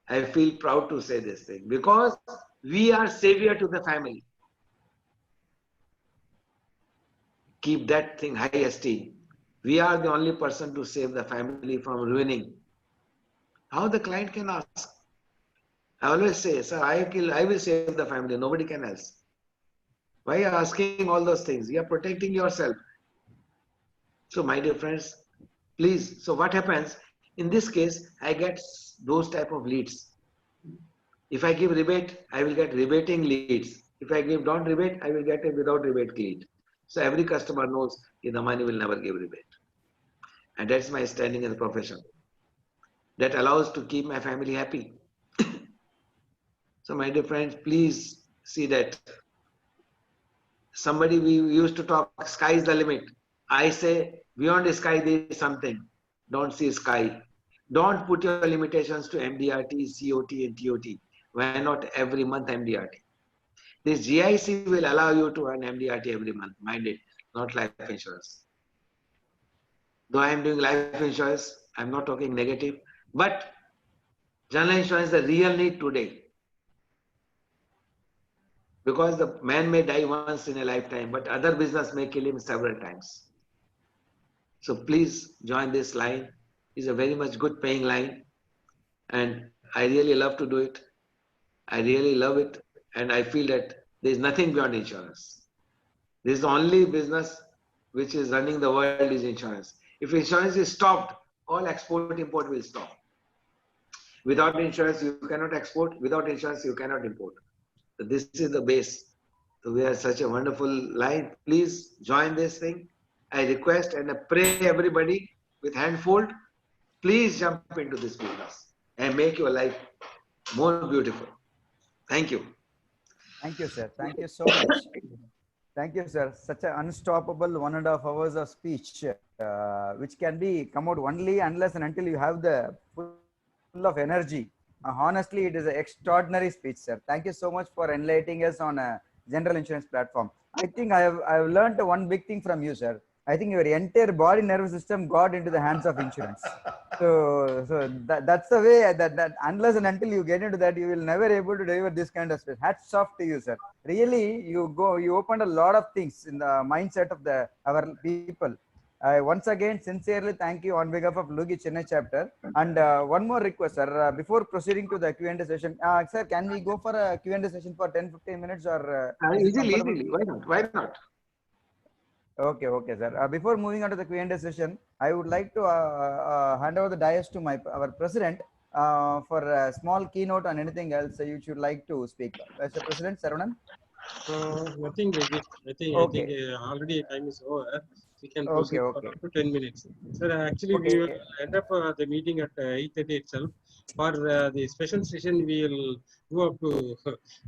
D: I feel proud to say this thing because we are savior to the family. Keep that thing high esteem. We are the only person to save the family from ruining. How the client can ask? I always say, sir, I will save the family. Nobody can else. Why are you asking all those things? You are protecting yourself. So my dear friends, please. So what happens? In this case, I get those type of leads. If I give rebate, I will get rebating leads. If I give don't rebate, I will get a without rebate lead. So every customer knows the money will never give rebate. And that's my standing in the profession. That allows to keep my family happy. So my dear friends, please see that. Somebody we used to talk, sky is the limit. I say beyond the sky there is something. Don't see sky. Don't put your limitations to MDRT, COT and TOT. Why not every month MDRT? This GIC will allow you to earn MDRT every month. Mind it, not life insurance. Though I am doing life insurance, I am not talking negative. But general insurance is the real need today. Because the man may die once in a lifetime, but other business may kill him several times. So please join this line. It's a very much good paying line. And I really love to do it. I really love it. And I feel that there is nothing beyond insurance. This is the only business which is running the world is insurance. If insurance is stopped, all export import will stop. Without insurance, you cannot export. Without insurance, you cannot import. So this is the base. So we are such a wonderful line. Please join this thing. I request and I pray everybody with handfold, please jump into this business and make your life more beautiful. Thank you.
A: Thank you, sir. Thank you so much. Thank you, sir. Such an unstoppable 1.5 hours of speech, which can be come out only unless and until you have the full of energy. Honestly, it is an extraordinary speech, sir. Thank you so much for enlightening us on a general insurance platform. I think I have learned one big thing from you, sir. I think your entire body nervous system got into the hands of insurance. So that's the way that unless and until you get into that, you will never able to deliver this kind of space. Hats off to you, sir. Really, you opened a lot of things in the mindset of our people. I once again sincerely thank you on behalf of Lugi Chennai chapter. And one more request, sir. Before proceeding to the Q&A session, sir, can we go for a Q&A session for 10-15 minutes or?
D: Easily. Why not? Why not?
A: Okay, sir. Before moving on to the Q&A session, I would like to hand over the dais to our president for a small keynote on anything else you should like to speak. Mr. President, Saravanan?
C: Nothing, Vijay. I think already time is over. We can proceed for up to 10 minutes. Sir, actually, we will end up the meeting at 8:30 itself. For the special session, we will go up to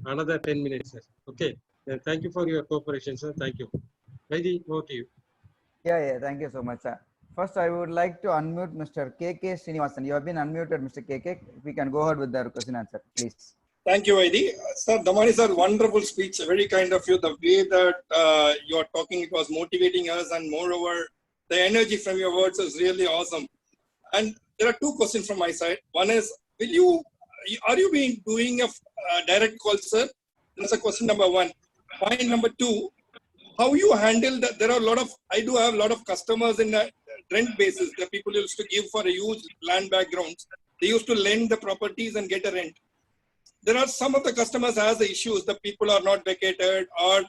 C: another 10 minutes, sir. Okay. Thank you for your cooperation, sir. Thank you. Vaidi, over to you.
A: Yeah. Thank you so much, sir. First, I would like to unmute Mr. KK Srinivasan. You have been unmuted, Mr. KK. We can go ahead with the question and answer, please.
E: Thank you, Vaidi. Sir, Damani sir, wonderful speech. Very kind of you. The way that you are talking, it was motivating us, and moreover, the energy from your words is really awesome. And there are two questions from my side. One is, are you doing a direct call, sir? That's a question number one. Point number two, how you handle that? There are I do have a lot of customers in a rent basis. The people used to give for a huge land backgrounds. They used to lend the properties and get a rent. There are some of the customers has the issues. The people are not vacated or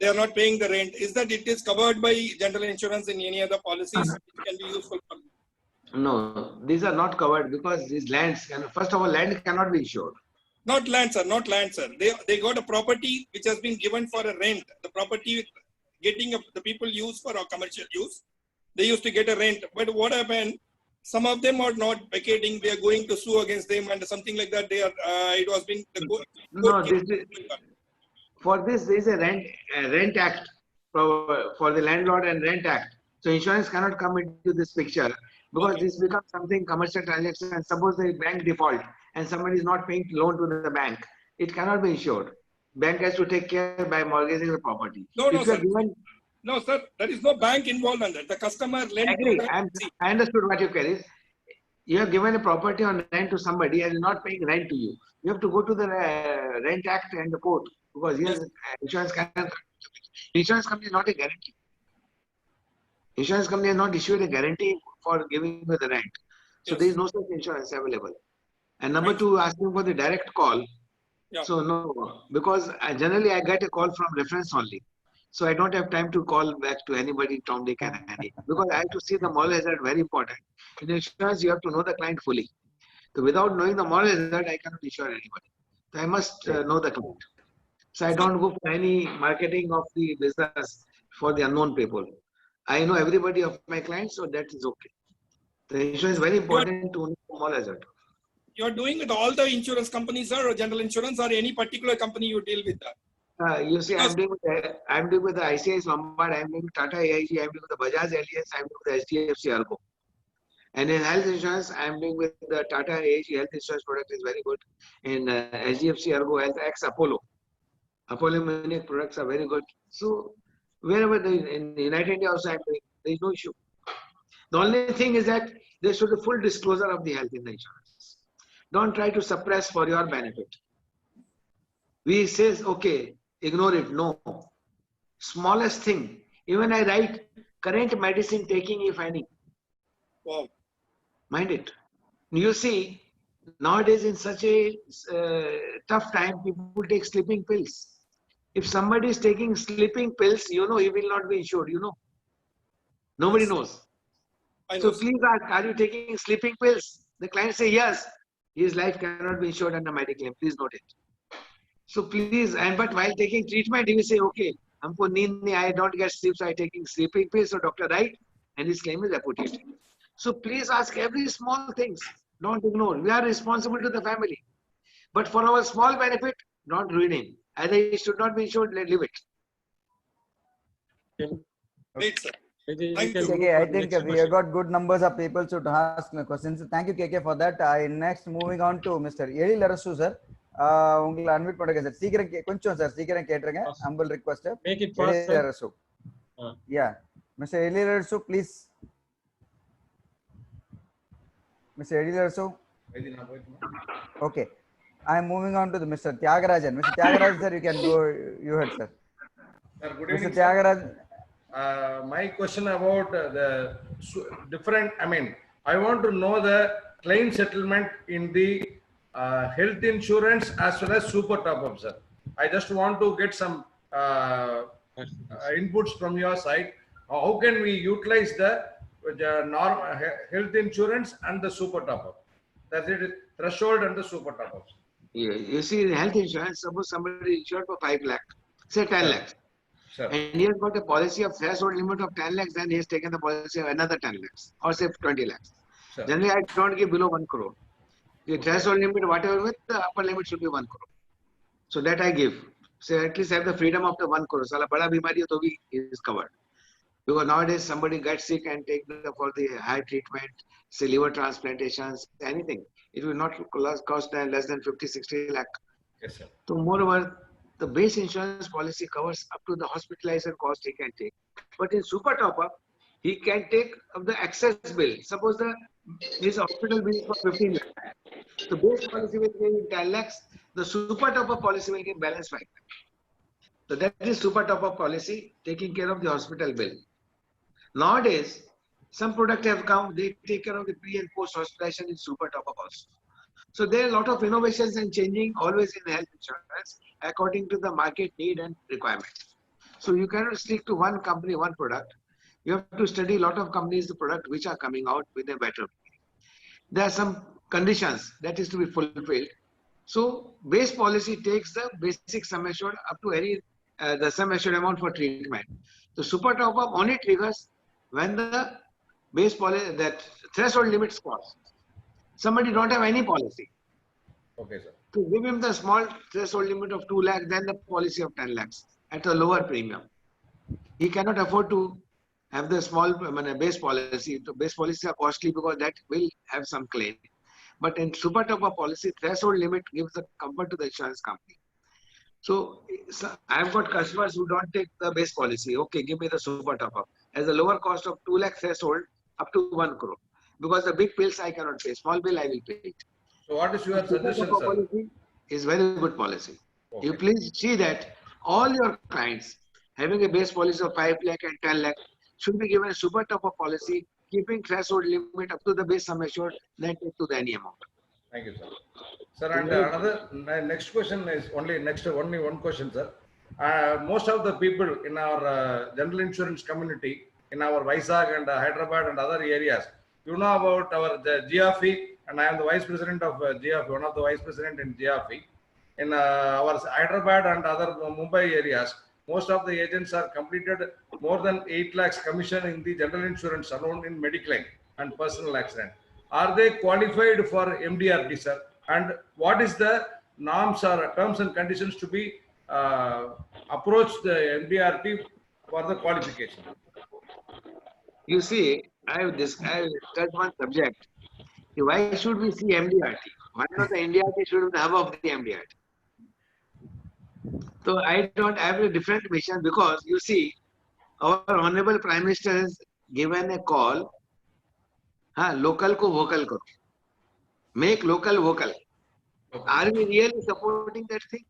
E: they are not paying the rent. Is that it is covered by general insurance in any other policies? It can be useful for them.
D: No, these are not covered because these lands first of all, land cannot be insured.
E: Not land, sir. Not land, sir. They got a property which has been given for a rent. The property the people use for a commercial use. They used to get a rent. But what happened? some of them are not vacating. They are going to sue against them and something like that. They are. It was being the court.
D: No, for this there is a rent act for the landlord and rent act. So insurance cannot come into this picture because this becomes something commercial transaction. And suppose the bank default and somebody is not paying loan to the bank, it cannot be insured. Bank has to take care by mortgaging the property.
E: No, sir. No, sir. There is no bank involved on that. The customer lent.
D: Agree. I understood what you carry. You have given a property on rent to somebody and is not paying rent to you. You have to go to the rent act and the court because yes, insurance company is not a guarantee. Insurance company has not issued a guarantee for giving you the rent. So there is no such insurance available. And number two, asking for the direct call.
E: Yeah.
D: So no, because generally I get a call from reference only. So I don't have time to call back to anybody, Tom, Dick and Harry. Because I have to see the moral hazard, very important. In insurance, you have to know the client fully. So without knowing the moral hazard, I cannot insure anybody. So I must know the client. So I don't go for any marketing of the business for the unknown people. I know everybody of my clients, so that is okay. The insurance is very important to know the moral hazard.
E: You are doing with all the insurance companies, sir, or general insurance, or any particular company you deal with that?
D: You see, I'm doing with the ICICI Lombard, I'm doing with Tata AIG, I'm doing with the Bajaj Allianz, I'm doing with the HDFC Ergo. And in health insurance, I'm doing with the Tata AIG health insurance product is very good. In HDFC Ergo Health X Apollo. Apollo Munich products are very good. So wherever in United India also I'm doing, there is no issue. The only thing is that there should be full disclosure of the health in the insurance. Don't try to suppress for your benefit. We says, okay, ignore it. No. Smallest thing. Even I write current medicine taking, if any.
E: Wow.
D: Mind it. You see, nowadays in such a tough time, people take sleeping pills. If somebody is taking sleeping pills, you know he will not be insured, you know. Nobody knows. So please ask, are you taking sleeping pills? The client say yes. His life cannot be insured under Mediclaim. Please note it. So please, but while taking treatment, he will say, okay, humko neend nahi, I don't get sleep, so I taking sleeping pills. So doctor right, and his claim is reputed. So please ask every small things. Don't ignore. We are responsible to the family. But for our small benefit, not ruin him. Either he should not be insured, leave it.
E: Great, sir.
A: Okay, I think we have got good numbers of people to ask questions. Thank you, KK, for that. Next, moving on to Mr. Eli Larasu, sir. உங்களை admit பண்ணுங்க sir சீக்கிரம் கொஞ்சம் sir சீக்கிரம் கேட்டுருங்க humble request
C: make it fast sir.
A: Yeah, Mr. Eli Larasu, please. Mr. Eli Larasu. Okay, I am moving on to the Mr. Tyagarajan. Mr. Tyagarajan, sir, you can go. You heard, sir.
F: Sir, good evening,
A: Mr. Tyagarajan.
F: My question about the different. I mean, I want to know the claim settlement in the health insurance as well as super top-up, sir. I just want to get some inputs from your side. How can we utilize the health insurance and the super top-up? That's it, threshold and the super top-ups.
D: Yeah, you see, in health insurance, suppose somebody insured for 5 lakh, say 10 lakhs.
F: Sure.
D: And he has got a policy of threshold limit of 10 lakhs, then he has taken the policy of another 10 lakhs or say 20 lakhs.
F: Sure.
D: Generally, I don't give below 1 crore. The threshold limit, whatever with, the upper limit should be 1 crore. So that I give. So at least have the freedom of the 1 crore. Sala bada bimari ho to bhi is covered. Because nowadays somebody gets sick and take for the high treatment, say liver transplantations, anything. It will not cost less than 50-60 lakh.
F: Yes, sir.
D: So moreover, the base insurance policy covers up to the hospitalization cost he can take. But in super top-up, he can take of the excess bill. Suppose his hospital bill is for 15 lakhs. The base policy will give 10 lakhs. The super top-up policy will give balance 5 lakhs. So that is super top-up policy taking care of the hospital bill. Nowadays, some products have come, they take care of the pre and post hospitalization in super top-up also. So there are a lot of innovations and changing always in health insurance according to the market need and requirement. So you cannot stick to one company, one product. You have to study a lot of companies, the product which are coming out with a better. There are some conditions that is to be fulfilled. So base policy takes the basic sum assured up to any the sum assured amount for treatment. The super top-up only triggers when the base policy, that threshold limits cost. Somebody don't have any policy.
F: Okay, sir.
D: To give him the small threshold limit of 2 lakh, then the policy of 10 lakhs at a lower premium. He cannot afford to have the small base policy. The base policies are costly because that will have some claim. But in super top-up policy, threshold limit gives the comfort to the insurance company. So I've got customers who don't take the base policy. Okay, give me the super top-up. As a lower cost of 2 lakh threshold up to 1 crore. Because the big bills I cannot pay. Small bill I will pay it.
F: So what is your suggestion, sir?
D: Policy is very good policy.
F: Okay.
D: You please see that all your clients having a base policy of 5 lakh and 10 lakh should be given a super top-up policy, keeping threshold limit up to the base sum assured, then take to the any amount.
F: Thank you, sir. Sir, and another next question is only one question, sir. Most of the people in our general insurance community, in our Vizag and Hyderabad and other areas, you know about the GFE, and I am the vice president of GFE, one of the vice president in GFE. In our Hyderabad and other Mumbai areas, most of the agents are completed more than 8 lakhs commission in the general insurance alone in mediclaim and personal accident. Are they qualified for MDRT, sir? And what is the norms or terms and conditions to be approached the MDRT for the qualification?
D: You see, I have discussed one subject. Why should we see MDRT? Why not the MDRT should be the hub of the MDRT? So I have a different mission because you see, our Honorable Prime Minister has given a call, local ko vocal karo. Make local vocal. Are we really supporting that thing?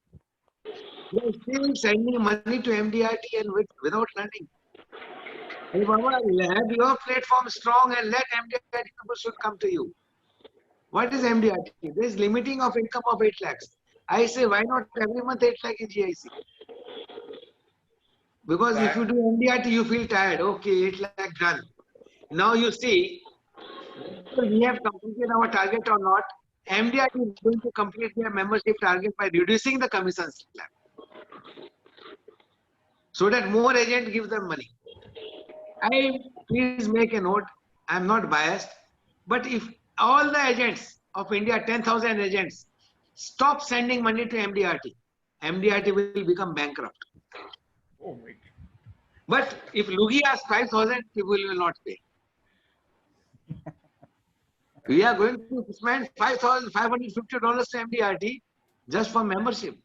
D: We are still sending money to MDRT and without learning. Hey, Baba, have your platform strong and let MDRT people should come to you. What is MDRT? There is limiting of income of 8 lakhs. I say, why not every month 8 lakh in GIC? Because if you do MDRT, you feel tired. Okay, 8 lakh done. Now you see, whether we have completed our target or not, MDRT is going to complete their membership target by reducing the commission slab. So that more agents give them money. Please make a note, I am not biased, but if all the agents of India, 10,000 agents, stop sending money to MDRT, MDRT will become bankrupt.
F: Oh my God.
D: But if Lugi asks 5,000, people will not pay. We are going to spend $5,550 to MDRT just for membership.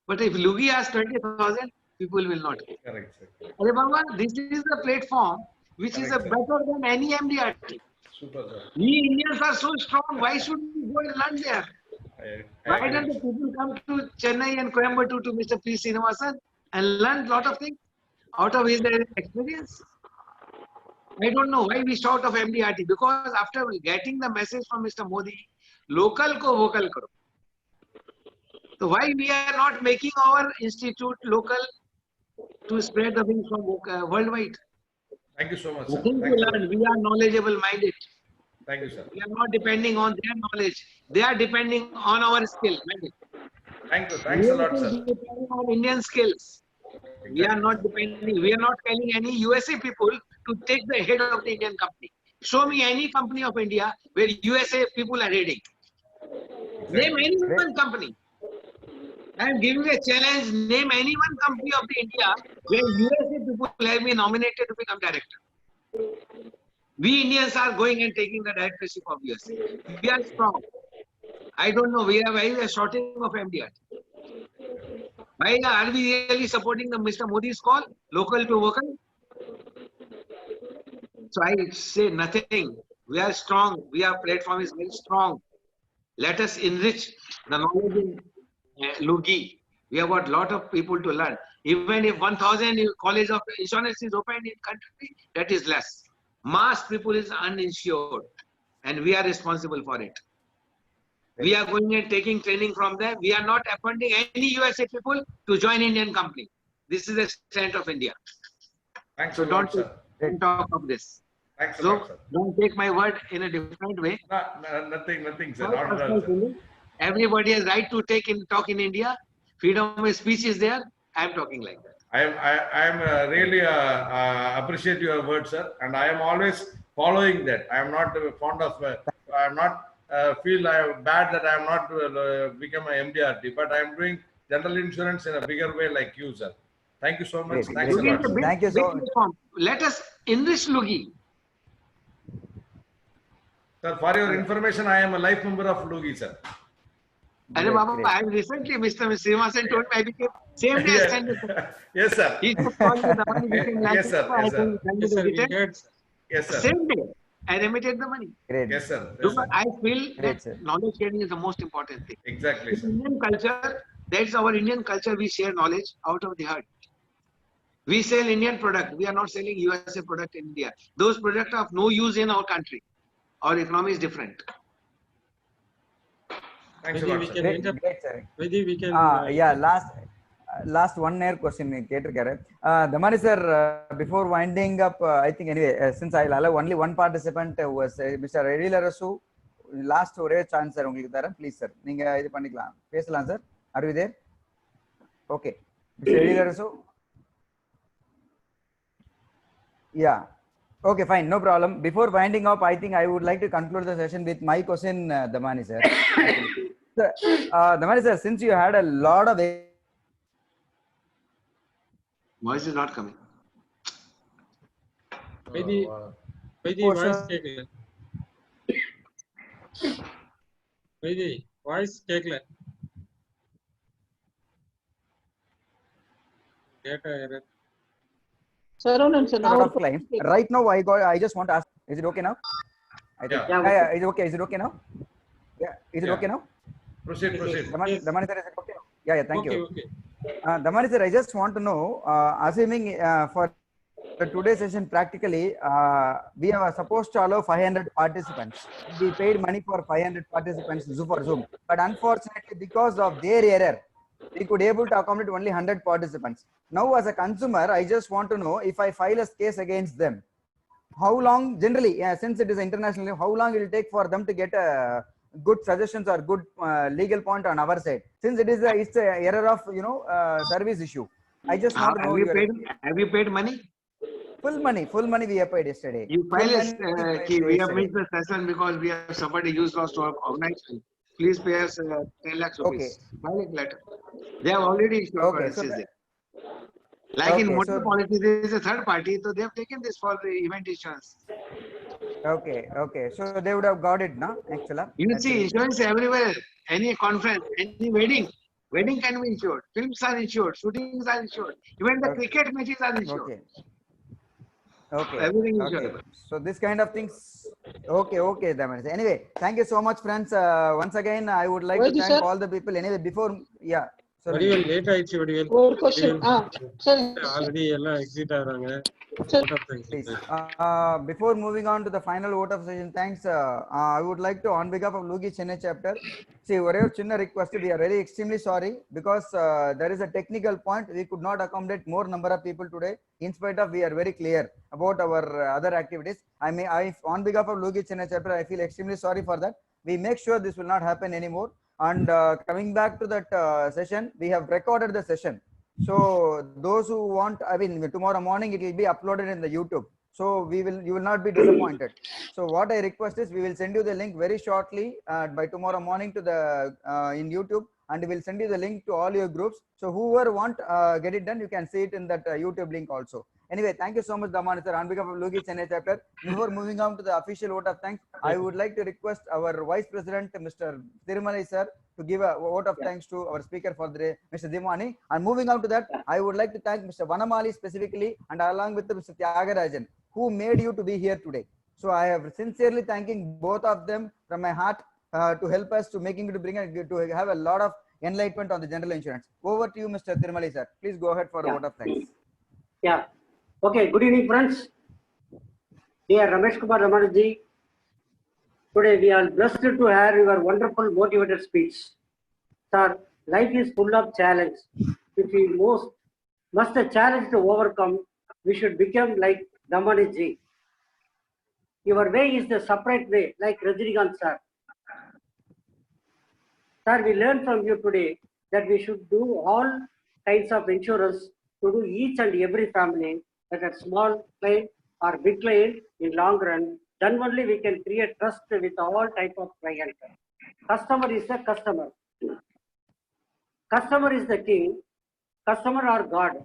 D: But if Lugi asks 20,000, people will not pay.
F: Correct, sir.
D: Remember, this is the platform which is better than any MDRT.
F: Super, sir.
D: We Indians are so strong. Why should we go and learn there? Why don't the people come to Chennai and Coimbatore to Mr. P. Srinivasan and learn a lot of things out of his experience? I don't know why we shout of MDRT, because after getting the message from Mr. Modi, local ko vocal karo. So why we are not making our institute local to spread the wings from worldwide?
F: Thank you so much, sir.
D: Nothing to learn. We are knowledgeable minded.
F: Thank you, sir.
D: We are not depending on their knowledge. They are depending on our skill.
F: Thank you. Thanks a lot,
D: We are
F: sir.
D: depending on Indian skills. We are not depending. We are not telling any USA people to take the head of the Indian company. Show me any company of India where USA people are heading. Name any one company. I am giving a challenge. Name any one company of the India where USA people have been nominated to become director. We Indians are going and taking the directorship of USA. We are strong. I don't know. We have a shortage of MDRT. Why are we really supporting the Mr. Modi's call? Local to vocal? So I say nothing. We are strong. Our platform is very strong. Let us enrich the knowledge in Lugi. We have got a lot of people to learn. Even if 1,000 college of insurance is opened in country, that is less. Mass people is uninsured, and we are responsible for it. We are going and taking training from them. We are not appointing any USA people to join Indian company. This is the strength of India.
F: Thanks
D: So
F: a lot, sir.
D: don't talk of this.
F: Thanks a
D: So
F: lot, sir.
D: don't take my word in a different way.
F: Nothing, sir. Not at all, sir.
D: Everybody has right to talk in India. Freedom of speech is there. I am talking like that.
F: I am really appreciate your words, sir, and I am always following that. I am not fond of, I am not feel I am bad that I am not become a MDRT, but I am doing general insurance in a bigger way like you, sir. Thank you so much.
A: Great,
F: Thanks a
A: great.
F: lot, sir.
A: Thank you so much.
D: Let us enrich Lugi.
F: Sir, for your information, I am a life member of Lugi, sir.
D: Arey Baba, I recently, Mr. Srinivasan told me I became same day as Sanjay.
F: Yes, sir.
D: He just called me the money became like
F: Yes, sir. Yes, sir.
C: Yes, sir. We heard.
F: Yes, sir.
D: Same day, I remitted the money.
A: Great.
F: Yes, sir. Yes,
D: Because
F: sir.
D: I feel
A: Great,
D: that
A: sir.
D: knowledge sharing is the most important thing.
F: Exactly,
D: In
F: sir.
D: Indian culture, that's our Indian culture. We share knowledge out of the heart. We sell Indian product. We are not selling USA product in India. Those products are of no use in our country. Our economy is different.
F: Thanks a
C: Maybe
F: lot,
C: we
F: sir.
C: can
A: Great,
C: interpret.
A: great, sir.
C: Maybe we can.
A: Yeah, last one air question Damani sir, before winding up, I think anyway, since I'll allow only one participant was Mr. Reddy Larasu, last ஒரே chance sir உங்களுக்கு தரேன் please sir நீங்க இது பண்ணிக்கலாம் பேசலாம் sir. Are you there? Okay. Mr. Reddy Larasu. Yeah. Okay, fine, no problem. Before winding up, I think I would like to conclude the session with my question, Damani sir. Sir, Damani sir, since you had a lot of
D: Voice is not coming.
C: Maybe voice கேக்கல. maybe voice கேக்கல. Data error.
A: lot of claims. Right now, I just want to ask, is it okay now? I think,
F: Yeah.
A: is it okay? Is it okay now? Yeah, is it
F: Yeah.
A: okay now?
F: Proceed, proceed.
A: Damani sir, is it okay? Yeah, thank
C: Okay,
A: you.
C: okay.
A: Damani sir, I just want to know, assuming for today's session, practically, we are supposed to allow 500 participants. We paid money for 500 participants for Zoom, but unfortunately, because of their error, we could able to accommodate only 100 participants. Now, as a consumer, I just want to know if I file a case against them, how long generally, since it is international, how long it will take for them to get good suggestions or good legal point on our side, since it's a error of service issue. I just want to know
D: Have you paid money?
A: Full money we have paid yesterday.
D: You file
A: Full money
D: we have missed the session because we have suffered a huge loss to our organization. Please pay us 10 lakhs rupees.
A: Okay.
D: File a letter. They have already issued
A: Okay, so
D: policies there. Like in
A: okay,
D: motor
A: so-
D: policy, there is a third party, so they have taken this for the event insurance.
A: Okay, so they would have got it now, actually.
D: You see, insurance everywhere. Any conference, any wedding can be insured. Films are insured. Shootings are insured. Even the cricket matches are insured.
A: Okay.
D: Everything is
A: Okay.
D: insurable.
A: So this kind of things. Okay, Damani. Anyway, thank you so much, friends. Once again, I would like to thank all the people. Anyway, before, yeah.
C: Vadivel late ஆயிடுச்சு வடிவேல்.
B: ஒரு question சரி
C: already எல்லாம் exit ஆறாங்க.
A: Please. Before moving on to the final vote of session, thanks. I would like to, on behalf of Lugi Chennai chapter, see, whatever chinna request, we are very extremely sorry because there is a technical point. We could not accommodate more number of people today. In spite of, we are very clear about our other activities. On behalf of Lugi Chennai chapter, I feel extremely sorry for that. We make sure this will not happen anymore. And coming back to that session, we have recorded the session. So those who want, I mean, tomorrow morning it will be uploaded in the YouTube. So you will not be disappointed. So what I request is we will send you the link very shortly by tomorrow morning to the in YouTube, and we will send you the link to all your groups. So whoever want get it done, you can see it in that YouTube link also. Anyway, thank you so much, Damani sir, on behalf of Lugi Chennai chapter. Before moving on to the official vote of thanks, I would like to request our Vice President, Mr. Thirumalai sir, to give a vote of thanks to our speaker for the day, Mr. Dimani. And moving on to that, I would like to thank Mr. Vanamali specifically, and along with Mr. Tyagarajan, who made you to be here today. So I have sincerely thanking both of them from my heart to help us to have a lot of enlightenment on the general insurance. Over to you, Mr. Thirumalai sir. Please go ahead for a vote of thanks.
G: Yeah. Okay. Good evening, friends. Dear Ramesh Kumar Ramanji, today we are blessed to have your wonderful motivated speech. Sir, life is full of challenge. If we must a challenge to overcome, we should become like Damani ji. Your way is the separate way, like Rajinikanth sir. Sir, we learned from you today that we should do all kinds of insurance to do each and every family, that a small claim or big client in long run, then only we can create trust with all type of client. Customer is a customer. Customer is the king. Customer are God.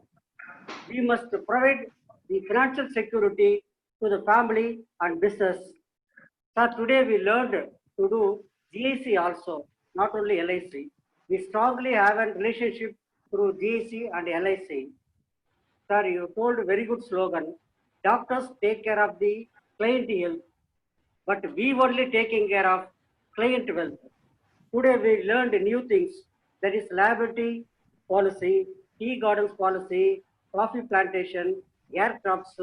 G: We must provide the financial security to the family and business. So today we learned to do GIC also, not only LIC. We strongly have a relationship through GIC and LIC. Sir, you told a very good slogan. Doctors take care of the client health, but we only taking care of client wealth. Today we learned new things. That is liability policy, tea gardens policy, coffee plantation, aircrafts,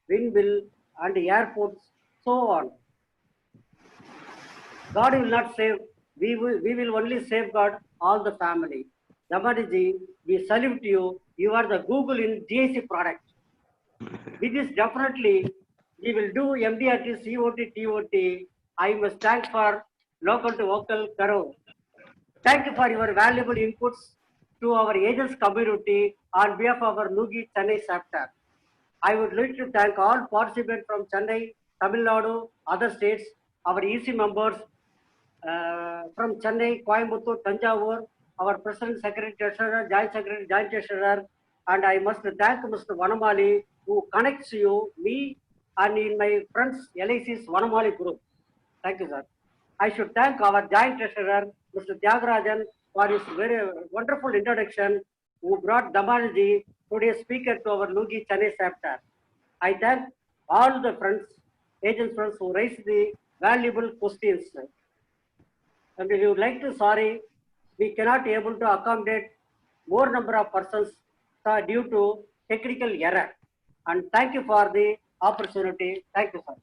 G: windmill, and airports, so on. God will not save. We will only safeguard all the family. Damaniji, we salute you. You are the Google in GIC product. With this, definitely, we will do MDRT, COT, TOT. I must thank for local to vocal Karo. Thank you for your valuable inputs to our agents community on behalf of our Lugi Chennai chapter. I would like to thank all participants from Chennai, Tamil Nadu, other states, our EC members from Chennai, Coimbatore, Tanjavur, our President, Secretary, Treasurer, Joint Secretary, Joint Treasurer, and I must thank Mr. Vanamali who connects you, me, and in my friends LIC's Vanamali group. Thank you, sir. I should thank our Joint Treasurer, Mr. Tyagarajan, for his very wonderful introduction, who brought Damanji, today's speaker, to our Lugi Chennai chapter. I thank all the friends, agent friends who raised the valuable questions. And we would like to sorry, we cannot able to accommodate more number of persons due to technical error. And thank you for the opportunity. Thank you, sir.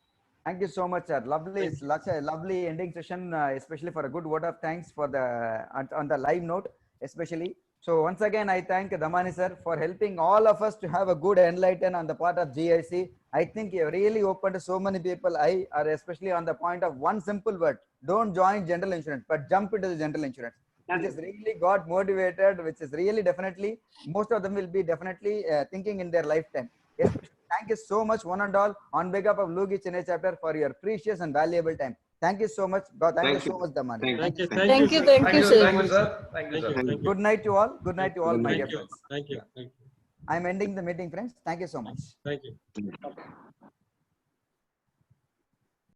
A: Thank you so much, sir. Lovely, such a lovely ending session, especially for a good word of thanks for the on the live note, especially. So once again, I thank Damani sir for helping all of us to have a good enlighten on the part of GIC. I think you have really opened so many people. I are especially on the point of one simple word: don't join general insurance, but jump into the general insurance. Which is really got motivated, which is really definitely, most of them will be definitely thinking in their lifetime. Yes, thank you so much, one and all, on behalf of Lugi Chennai chapter, for your precious and valuable time. Thank you so much. Thank you so much, Damani.
C: Thank you,
H: Thank you,
C: sir.
H: thank you, sir.
F: Thank you, sir. Thank you, sir.
C: Thank you.
A: Good night to all. Good night to all, my dear
C: Thank you.
A: friends.
C: Thank you. Thank you.
A: I'm ending the meeting, friends. Thank you so much.
C: Thank you.